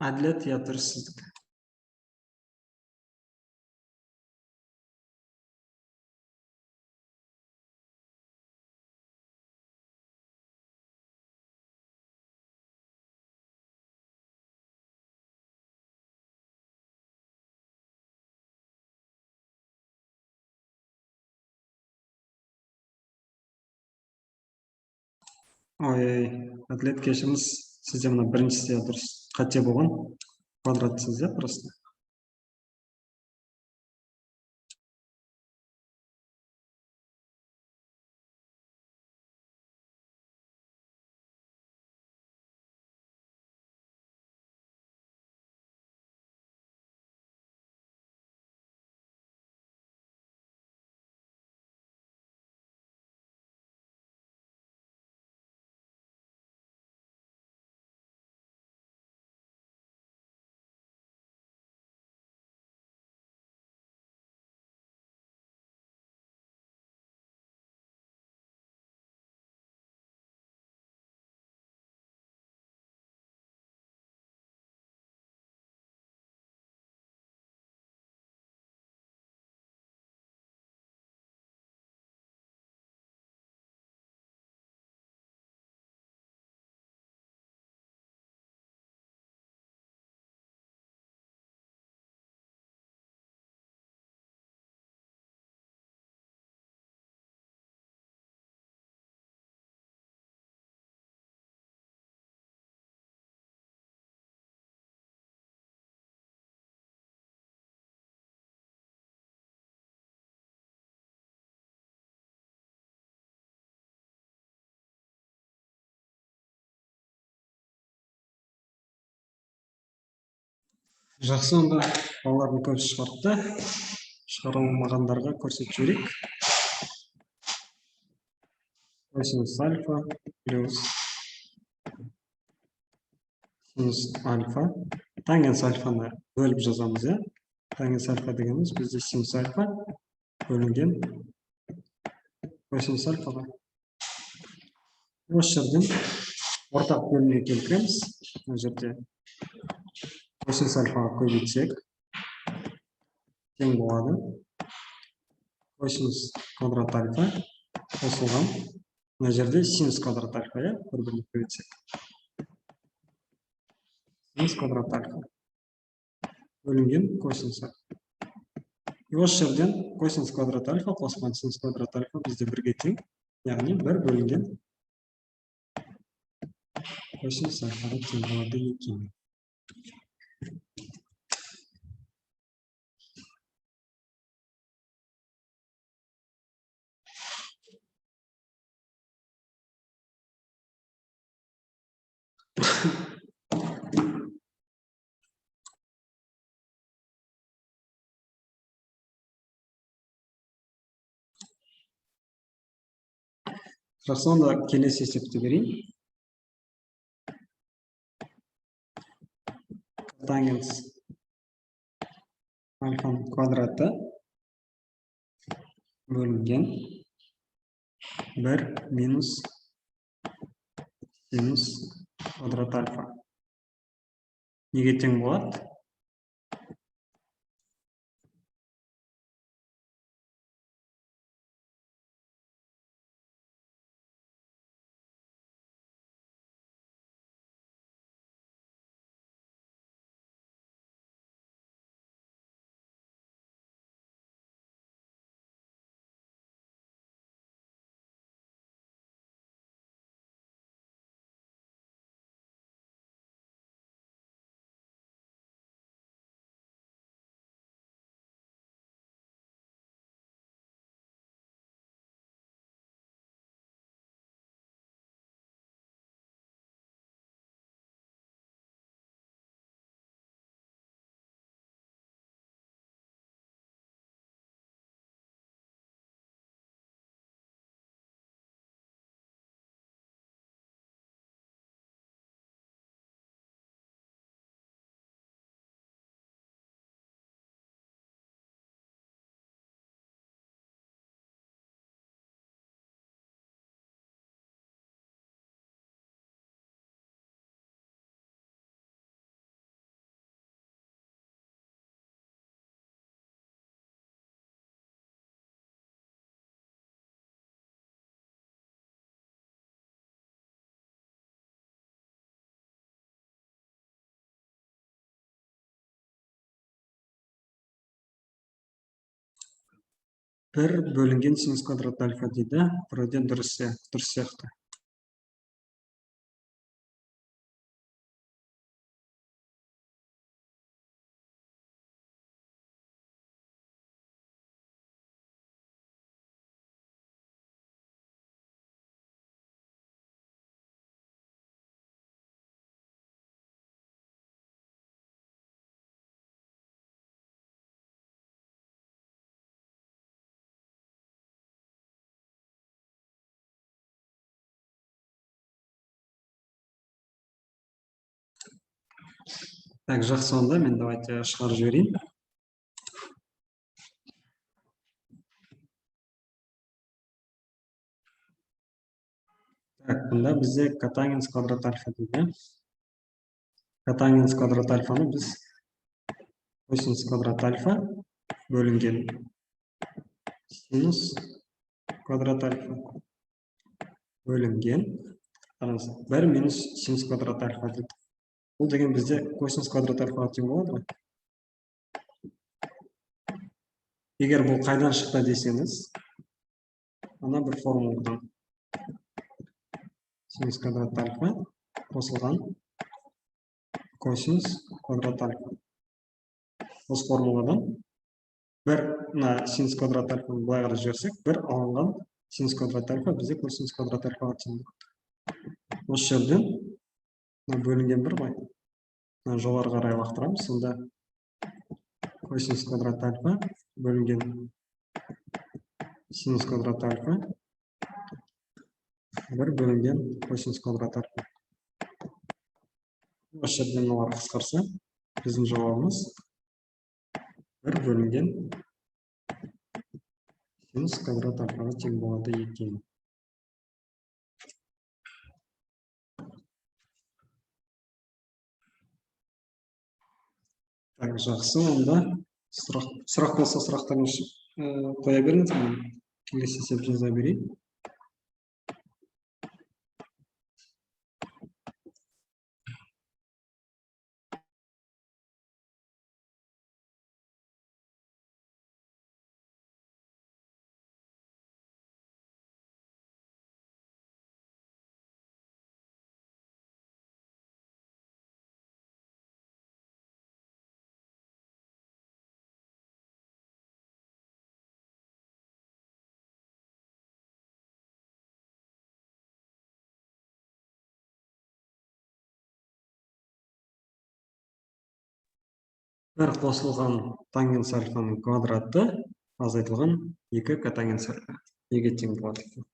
Әділет я дұрыссыздық. Ой, әділет кешіріңіз, сізде мына біріншісі дұрыс қате болған. Квадратсыз да просто. Жақсы, онда балалардың көбісі шығарды. Шығарылмағандарға көрсетіп жіберейік. Косинус альфа плюс синус альфа. Тангенс альфаны бөліп жазамыз, иә? Тангенс альфа дегеніміз бізде синус альфа бөлінген косинус альфаға. Осы жерден ортақ бөлімге келтіреміз. Бұл жерде косинус альфаға көбейтсек тең болады. Косинус квадрат альфа қосылған мына жерде синус квадрат альфа, иә, бір-біріне көбейтсек. Синус квадрат альфа бөлінген косинус альфа. И осы жерден косинус квадрат альфа қосылған синус квадрат альфа бізде бірге тең, яғни 1 бөлінген косинус альфаға тең болады екен. Жақсы, онда келесі есепті берейін. Котангенс альфаның квадраты бөлінген 1 минус синус квадрат альфа. Неге тең болады? Бір бөлінген синус квадрат альфа дейді, біреуде дұрыс сияқты. Так, жақсы, онда мен давайте шығарып жіберейін. Так, бұнда бізде котангенс квадрат альфа дейді. Котангенс квадрат альфаны біз косинус квадрат альфа бөлінген синус квадрат альфа бөлінген 1 минус синус квадрат альфа дейді. Бұл деген бізде косинус квадрат альфаға тең болады ғой. Егер бұл қайдан шықты десеңіз, ана бір формуладан синус квадрат альфа қосылған косинус квадрат альфа. Осы формуладан бір синус квадрат альфаны былай қарай жіберсек, бір алынған синус квадрат альфа бізде косинус квадрат альфаға тең болады. Осы жерден бөлінген бір ғой. Жоғары қарай лақтырамыз, сонда косинус квадрат альфа бөлінген синус квадрат альфа 1 бөлінген косинус квадрат альфа. Осы жерден олар қысқарса, біздің жауабымыз 1 бөлінген синус квадрат альфаға тең болады екен. Так, жақсы, онда сұрақ болса сұрақтарын қоя беріңіз, мен келесі есеп жаза берейін. бір қосылған тангенс альфаның квадраты азайтылған 2 котангенс альфа. Неге тең болады екен?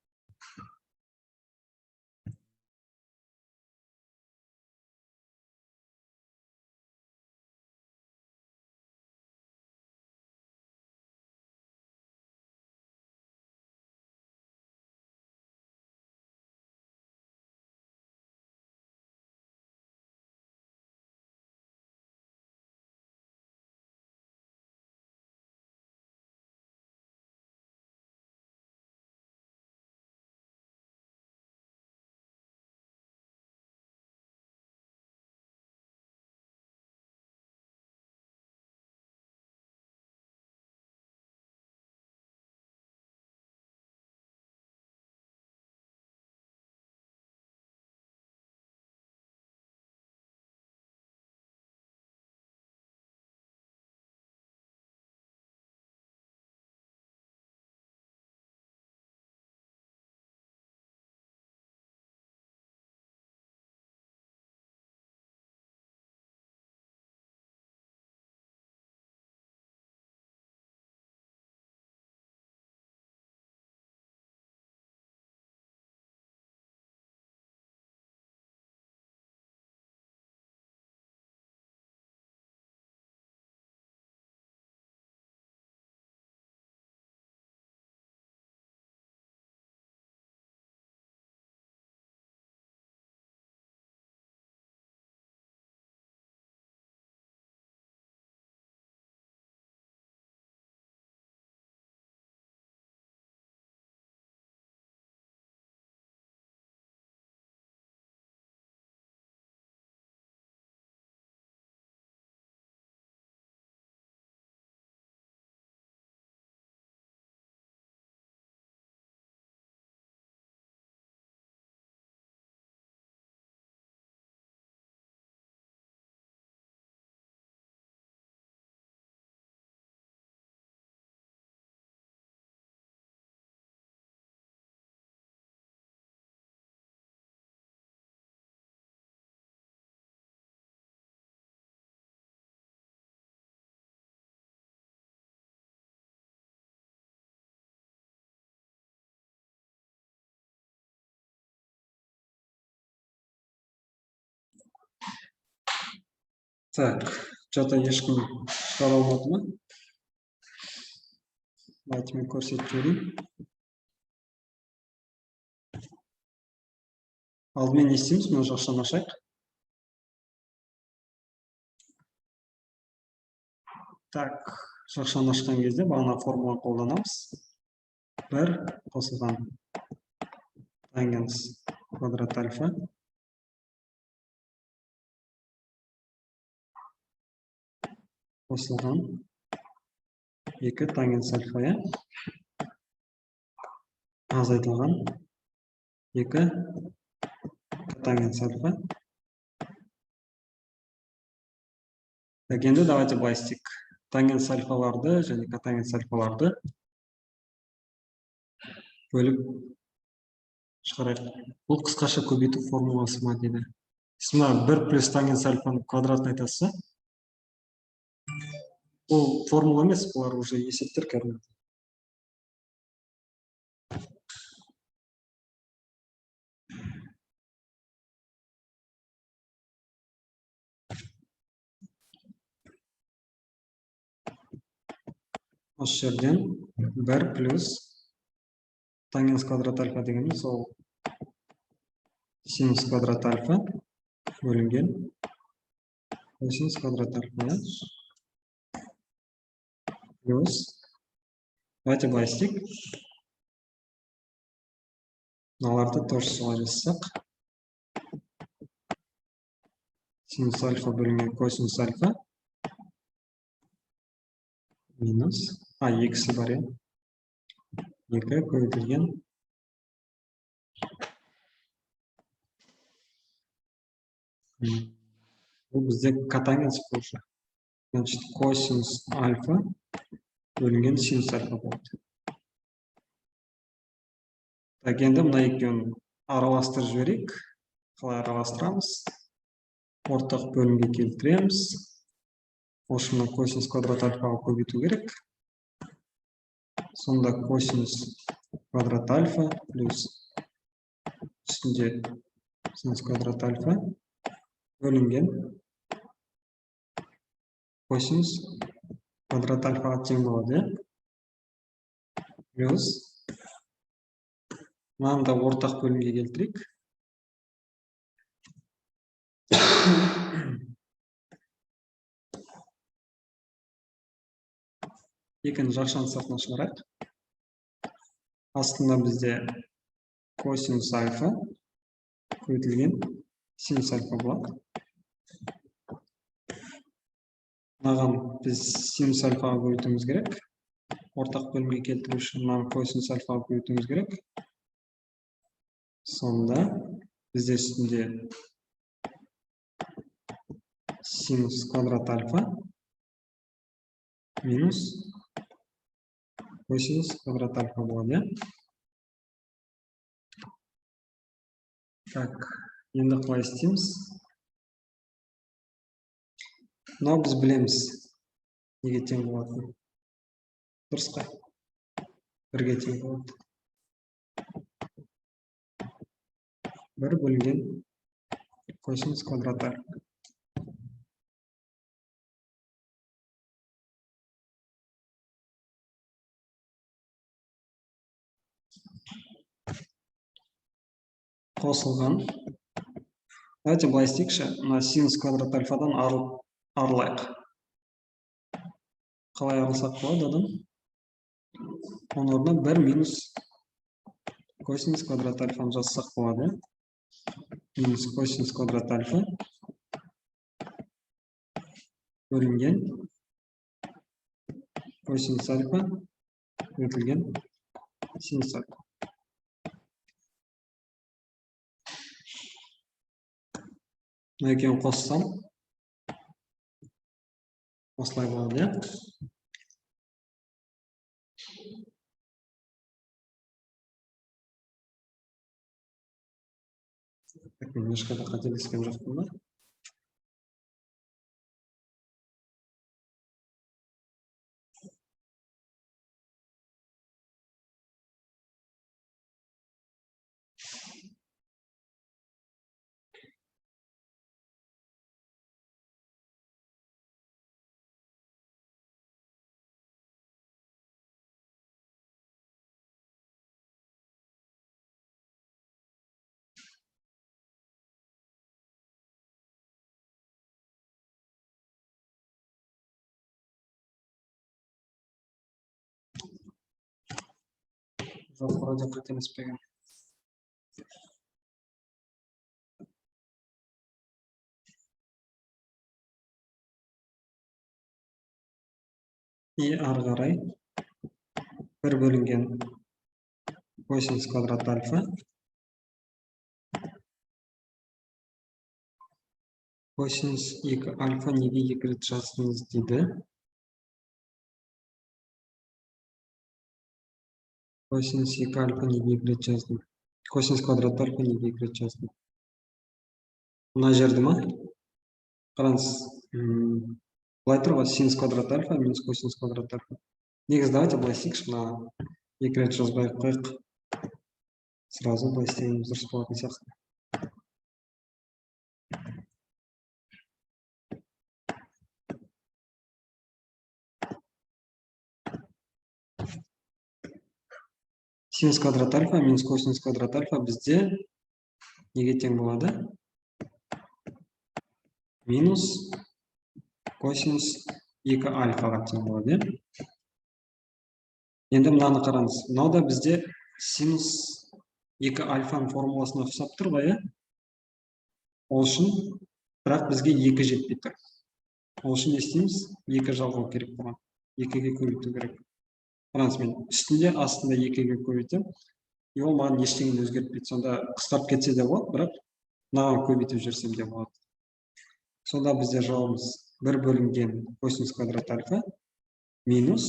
Так, что-то ешкім шығара алмады ма? Давайте мен көрсетіп жіберейін. Алдымен не істейміз? Мына жақшаны ашайық. Так, жақшаны ашқан кезде бағана формула қолданамыз. 1 қосылған тангенс квадрат альфа қосылған 2 тангенс альфа азайтылған 2 котангенс альфа. Так, енді давайте былай істейік. Тангенс альфаларды және котангенс альфаларды бөліп шығарайық. Бұл қысқаша көбейту формуласы ма дейді. Сіз 1 плюс тангенс альфаның квадратын айтасыз. Бұл формула емес, бұлар уже есептер кәдімгі. Осы жерден 1 плюс тангенс квадрат альфа дегеніміз ол синус квадрат альфа бөлінген косинус квадрат альфа плюс, давайте былай істейік. Мыналарды тоже солай жасасақ. Синус альфа бөлінген косинус альфа минус, екісі бар, 2 көбейтілген бұл бізде котангенс болшы. Значит, косинус альфа бөлінген синус альфа болды. Так, енді мына екеуін араластырып жіберейік. Қалай араластырамыз? Ортақ бөлімге келтіреміз. ошоны косинус квадрат альфага көбөйтүү керек. Сонда косинус квадрат альфа плюс үстінде синус квадрат альфа бөлінген косинус квадрат альфаға тең болады. Плюс мынаны да ортақ бөлімге келтірейік. Екіні жақшаның сыртына шығарайық. Астында бізде косинус альфа көбейтілген синус альфа болады. Мынаған біз синус альфаға көбейтуіміз керек. Ортақ бөлімге келтіру үшін мынаны косинус альфаға көбейтуіміз керек. Сонда бізде үстінде синус квадрат альфа минус косинус квадрат альфа болады. Так, енді қалай істейміз? Мынау біз білеміз неге тең болатынын. Дұрыс қой? Бірге тең болады. Бір бөлінген косинус квадрат альфа. Қосылған. Давайте былай істейікші. Мына синус квадрат альфадан арылайық. Қалай арылсақ болады одан? Оның орнына 1 минус косинус квадрат альфаны жазсақ болады. Минус косинус квадрат альфа бөлінген косинус альфа көбейтілген синус альфа. Мына екеуін қоссам осылай болады. Мен ешқайда қателескен жоқпын ба? Жоқ, вроде қателеспеген. И ары қарай 1 бөлінген косинус квадрат альфа косинус 2 альфа неге 2 рет жаздыңыз дейді. Косинус 2 альфа неге 2 рет жаздым. Косинус квадрат альфа неге 2 рет жаздым. Мына жерді ма? Қараңыз. Былай тұр ғой, синус квадрат альфа минус косинус квадрат альфа. Негізі давайте былай істейікші, мына 2 рет жазбай қойық. Сразу былай істегеніміз дұрыс болатын сияқты. Синус квадрат альфа минус косинус квадрат альфа бізде неге тең болады? Минус косинус 2 альфаға тең болады. Енді мынаны қараңыз. Мынау бізде синус 2 альфаның формуласына ұқсап тұр ғой, ол үшін бірақ бізге 2 жетпей тұр. Ол үшін не істейміз? 2 жалғау керек болған. 2-ге көбейту керек. Қараңыз, мен үстінде астында 2-ге көбейтем. И ол маған ештеңені өзгертпейді. Сонда қысқарып кетсе де болады, бірақ мынаған көбейтіп жүрсем де болады. Сонда бізде жауабымыз 1 бөлінген косинус квадрат альфа минус,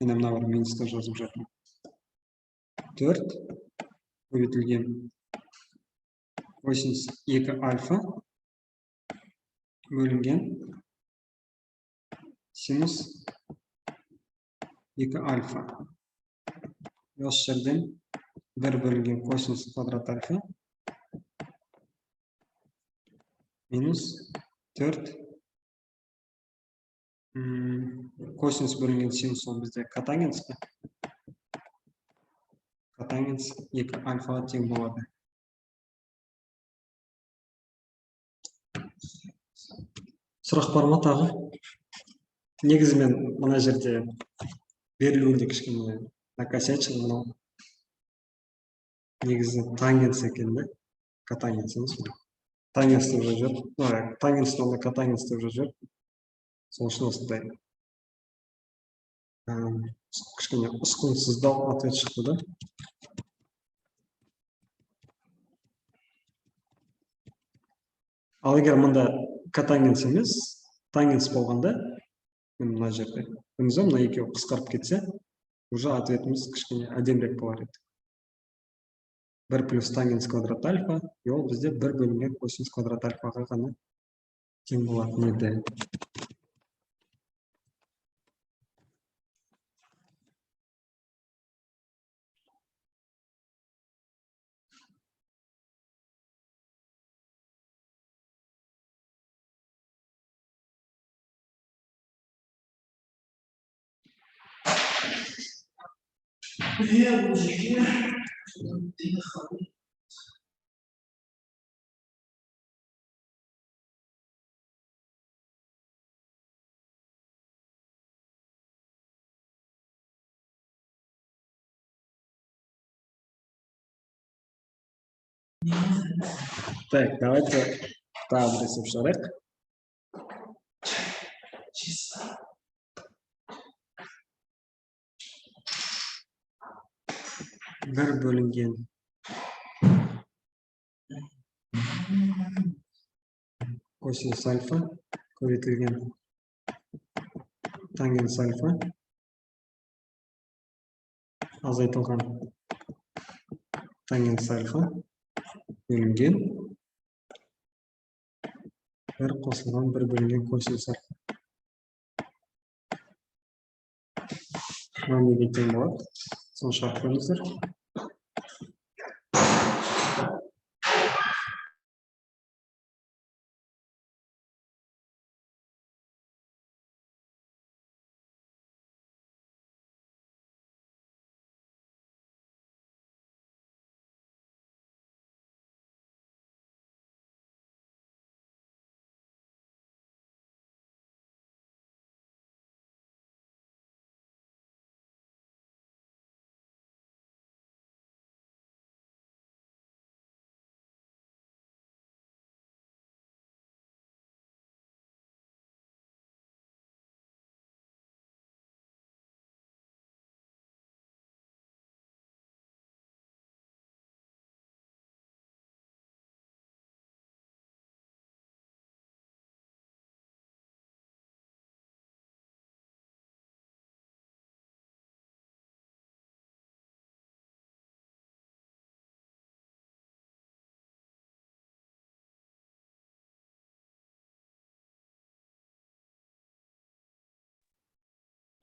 мен мына бір минусты жазып жатырмын. 4 көбейтілген косинус 2 альфа бөлінген синус 2 альфа. Осы жерден 1 бөлінген косинус квадрат альфа минус 4 косинус бөлінген синус ол бізде котангенс пе? Котангенс 2 альфаға тең болады. Сұрақ бар ма тағы? Негізімен мына жерде берілуінде кішкене накосячил мынау. Негізі тангенс екен да? Котангенс емес пе? Тангенс деп жүр. Тангенстен оны котангенс деп жүр. Сол үшін осындай кішкене ұсқынсыздау ответ шықты да. Ал егер мұнда котангенс емес, тангенс болғанда, мына жерде, мына екеуі қысқарып кетсе, уже ответіміз кішкене әдемірек болар еді. 1 плюс тангенс квадрат альфа, и ол бізде 1 бөлінген косинус квадрат альфаға ғана тең болатын еді. Так, давайте адресов жарайық. 1 бөлінген косинус альфа көбейтілген тангенс альфа азайтылған тангенс альфа бөлінген 1 қосылған 1 бөлінген косинус альфа. Мынау неге тең болады? Соны шарт көріңіздер.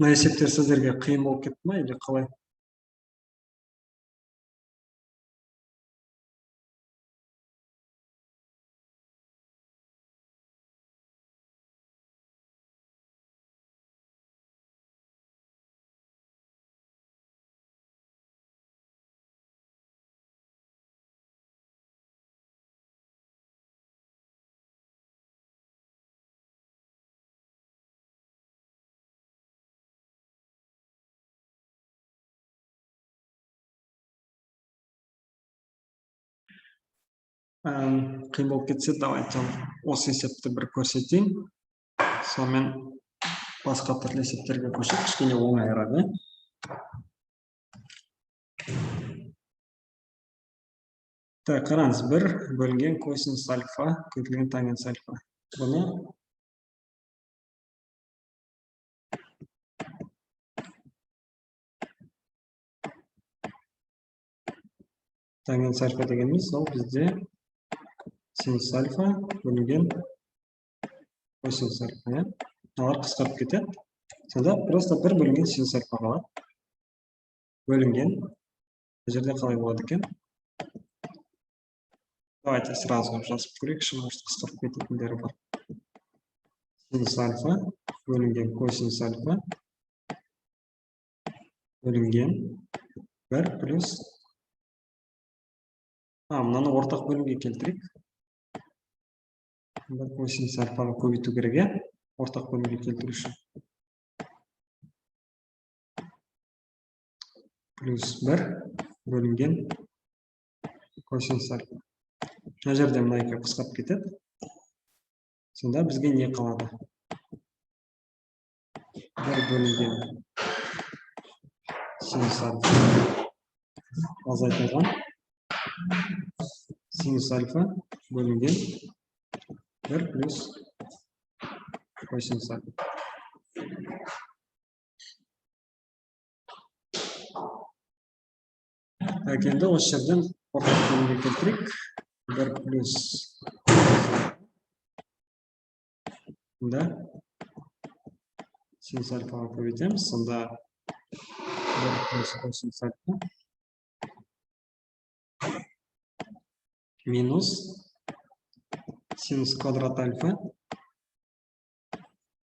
Мына есептер сіздерге қиын болып кетті ма, или қалай? Қиын болып кетсе, давайте осы есепті бір көрсетейін. Сонымен басқа түрлі есептерге көшіп, кішкене оңайырақ. Так, қараңыз, 1 бөлінген косинус альфа көбейтілген тангенс альфа. Бұны тангенс альфа дегеніміз, ол бізде синус альфа бөлінген косинус альфа. Алар қысқарып кетеді. Сонда просто 1 бөлінген синус альфа қалады. Бөлінген. Бұл жерде қалай болады екен? Давайте сразу жазып көрейікші, может қысқарып кететіндері бар. Синус альфа бөлінген косинус альфа бөлінген 1 плюс. Мынаны ортақ бөлімге келтірейік. Косинус альфаны көбейту керек, ортақ бөлімге келтіру үшін. Плюс 1 бөлінген косинус альфа. Мына жерде мына екеуі қысқарып кетеді. Сонда бізге не қалады? 1 бөлінген синус альфа азайтылған синус альфа бөлінген 1 плюс косинус альфа. Енді осы жерден ортақ бөлімге келтірейік. 1 плюс да синус альфаға көбейтеміз. Сонда 1 плюс косинус альфа минус синус квадрат альфа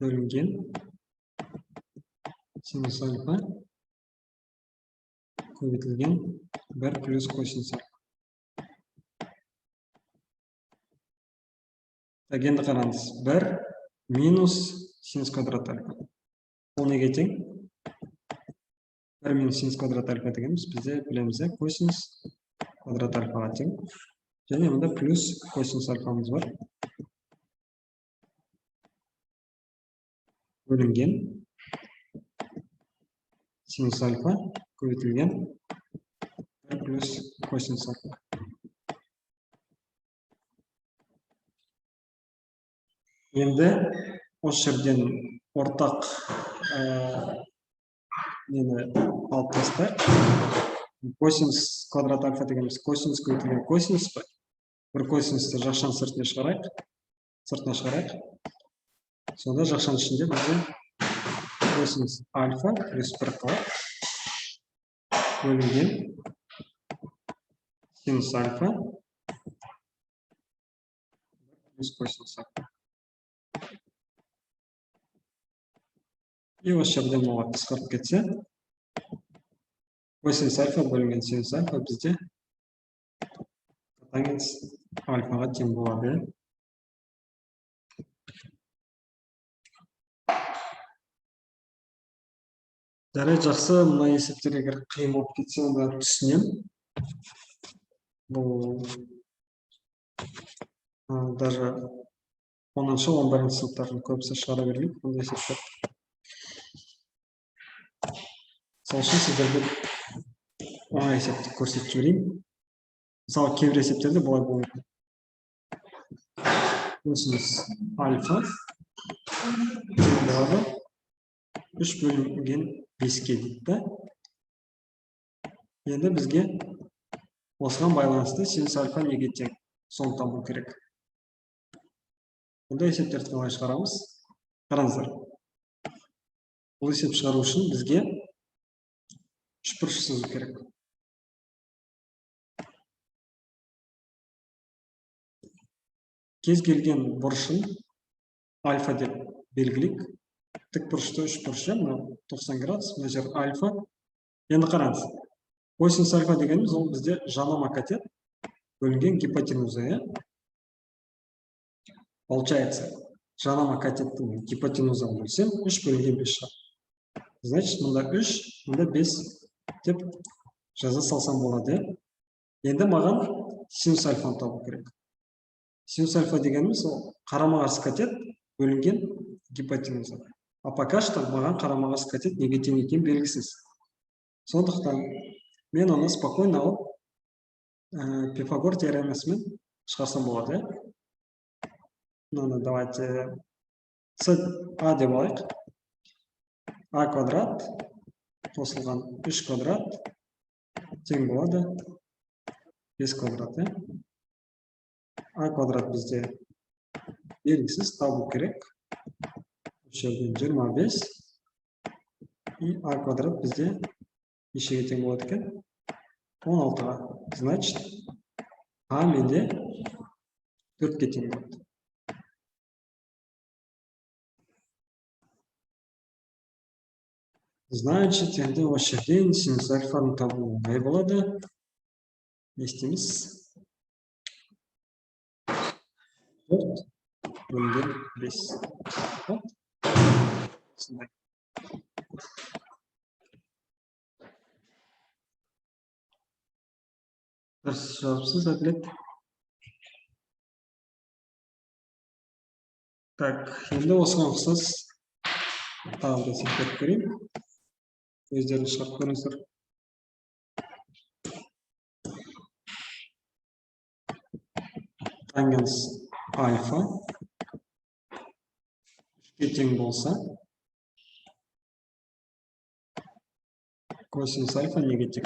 бөлінген синус альфа көбейтілген 1 плюс косинус альфа. Енді қараңыз, 1 минус синус квадрат альфа. Ол неге тең? 1 минус синус квадрат альфа дегеніміз бізде білеміз, косинус квадрат альфаға тең. Және мұнда плюс косинус альфамыз бар. Бөлінген синус альфа көбейтілген 1 плюс косинус альфа. Енді осы жерден ортақ нені алып тастайық. Косинус квадрат альфа дегеніміз косинус көбейтілген косинус па? Бір косинусты жақшаның сыртына шығарайық. Сонда жақшаның ішінде бізде косинус альфа плюс 1 қалады. Бөлінген синус альфа плюс косинус альфа. И осы жерден оған қысқарып кетсе, косинус альфа бөлінген синус альфа бізде котангенс альфаға тең болады. Жарайды, жақсы, мына есептер егер қиын болып кетсе, онда түсінем. Бұл даже 10-11 сыныптардың көбісі шығара бермейді бұндай есептер. Сол үшін сіздерге оңай есепті көрсетіп жіберейін. Мысалы, кейбір есептерде бұлай болады. Косинус альфа болады 3 бөлінген 5-ке дейді. Енді бізге осыған байланысты синус альфа неге тең? Соны табу керек. Бұндай есептерді қалай шығарамыз? Қараңыздар. Бұл есеп шығару үшін бізге үшбұрыш сызу керек. Кез келген бұрышын альфа деп белгілейік. Тік бұрышты үшбұрыш, 90 градус, мына жер альфа. Енді қараңыз. Косинус альфа дегеніміз ол бізде жанама катет бөлінген гипотенуза. Получается, жанама катеттің гипотенузаны бөлсем 3 бөлінген 5 шығады. Значит, мұнда 3, мұнда 5 деп жаза салсам болады. Енді маған синус альфаны табу керек. Синус альфа дегеніміз ол қарама-қарсы катет бөлінген гипотенуза. А пока что маған қарама-қарсы катет неге тең екені белгісіз. Сондықтан мен оны спокойно алып Пифагор теоремасымен шығарсам болады. Давайте А деп алайық. А квадрат қосылған 3 квадрат тең болады 5 квадрат. А квадрат бізде белгісіз, табу керек. Осы жерден 25 И а квадрат бізде нешеге тең болады екен? 16-ға. Значит, а менде 4-ке тең болады. Значит, енді осы жерден синус альфаны табу оңай болады. Не істейміз? 4 бөлінген 5. Осындай. Дұрыс жауапсыз, әділет. Так, енді осыған ұқсас тағы да есептеп көрейін. Өздеріңіз шығарып көріңіздер. Тангенс альфа 3-ке тең болса, косинус альфа неге тең?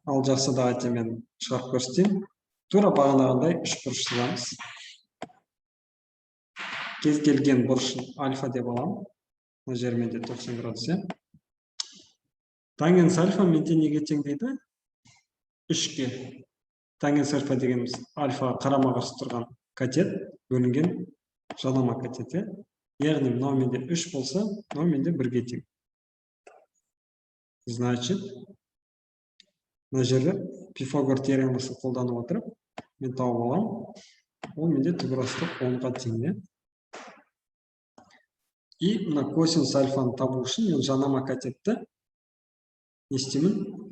Ал жақсы, давайте мен шығарып көрсетейін. Тура бағанағындай үш бұрыш сызамыз. Кез келген бұрышын альфа деп аламын. Мына жер менде 90 градус, иә. Тангенс альфа менде неге тең дейді? 3-ке. Тангенс альфа дегеніміз альфа қарама қарсы тұрған катет бөлінген жанама катет, иә. Яғни мынау менде 3 болса, мынау менде 1-ге тең. Значит, мына жерде Пифагор теоремасын қолданып отырып, мен тауып аламын. Ол менде түбірасты 10-ға тең. И мына косинус альфаны табу үшін мен жанама катетті не істеймін?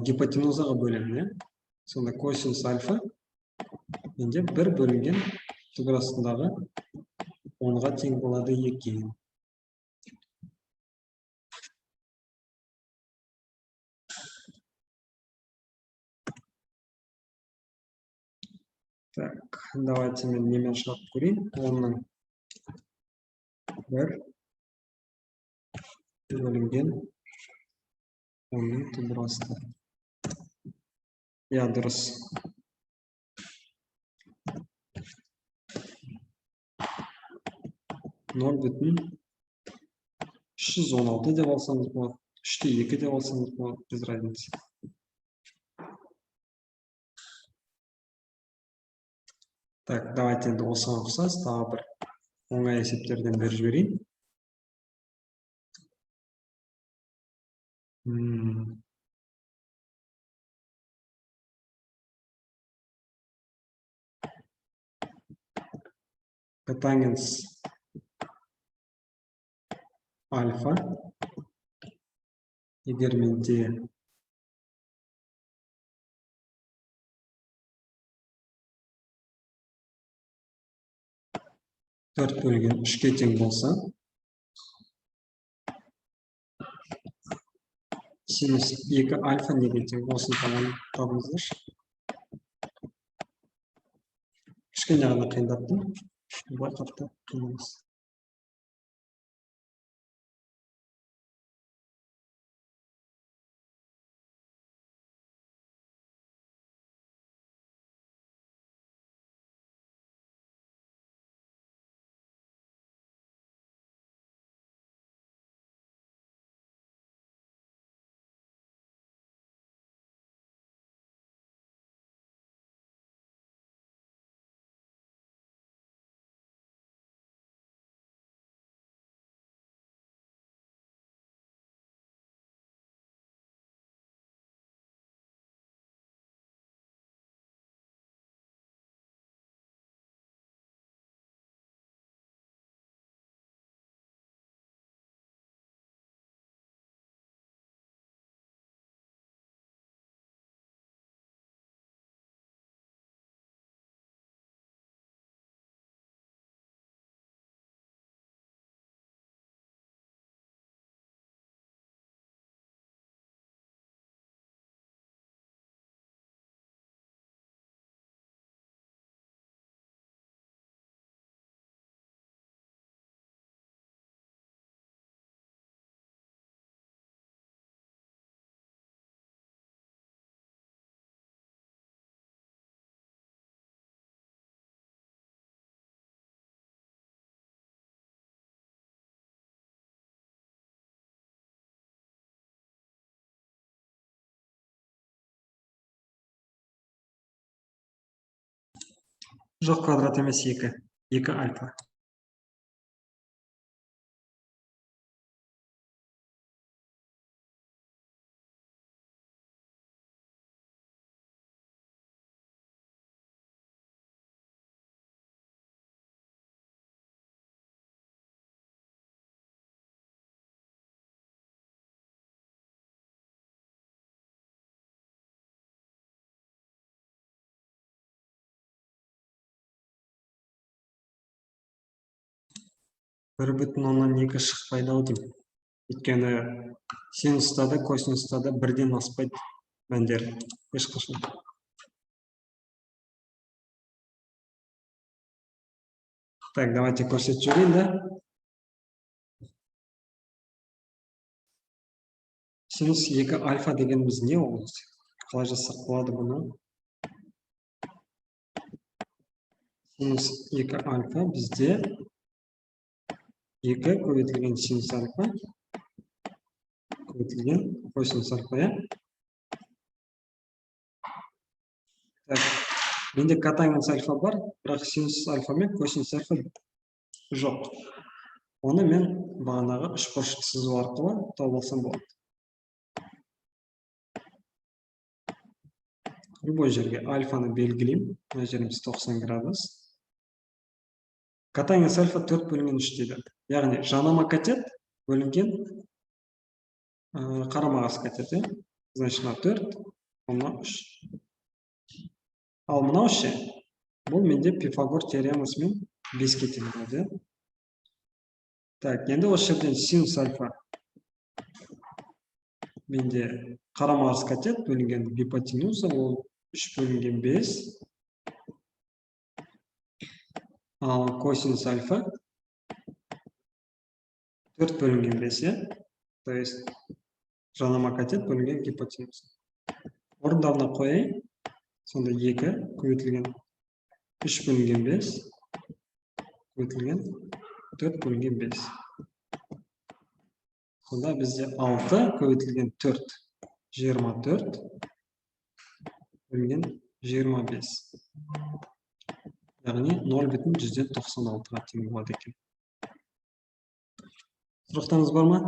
Гипотенузаға бөлемін. Сонда косинус альфа менде 1 бөлінген түбірастындағы 10-ға тең болады екен. Так, давайте мен немен шығарып көрейін. 10-ның 1 бөлінген 10-ның түбірасты. Я дұрыс. 0,316 деп алсаңыз болады. 3-2 деп алсаңыз болады. Без разницы. Так, давайте енді осыған ұқсас тағы бір оңай есептерден беріп жіберейін. Котангенс альфа егер менде төрт бөлінген 3-ке тең болса, Синус 2 альфа неге тең? Осыны табыңыздаршы. Кішкене ғана қиындаттым. Былай қатты қиын емес. Жоқ, квадрат емес 2. 2 альфа. Бір бүтін оннан 2 шықпайды ау деймін. Өйткені синуста да, косинуста да бірден аспайды мәндер ешқашан. Так, давайте көрсетіп жіберейін да. Синус 2 альфа дегеніміз не ол? Қалай жазсақ болады бұны? Синус 2 альфа бізде 2 көбейтілген синус альфа көбейтілген косинус альфа, иә? Так, менде котангенс альфа бар, бірақ синус альфа мен косинус альфа жоқ. Оны мен бағанағы үшбұрышты сызу арқылы тауып алсам болады. Любой жерге альфаны белгілеймін. Мына жеріміз 90 градус. Котангенс альфа 4 бөлінген 3 дейді. Яғни жанама катет бөлінген қарама-қарсы катет, иә? Значит, 4, мына 3. Ал мынау ше, бұл менде Пифагор теоремасымен 5-ке тең болады. Так, енді осы жерден синус альфа менде қарама-қарсы катет бөлінген гипотенуза, ол 3 бөлінген 5. Ал косинус альфа 4 бөлінген 5, иә? То есть жанама катет бөлінген гипотенуза. Орындарына қойайын. Сонда 2 көбейтілген 3 бөлінген 5 көбейтілген 4 бөлінген 5. Сонда бізде 6 көбейтілген 4 24 бөлінген 25. Яғни 0,96-ға тең болады екен. Сұрақтарыңыз бар ма?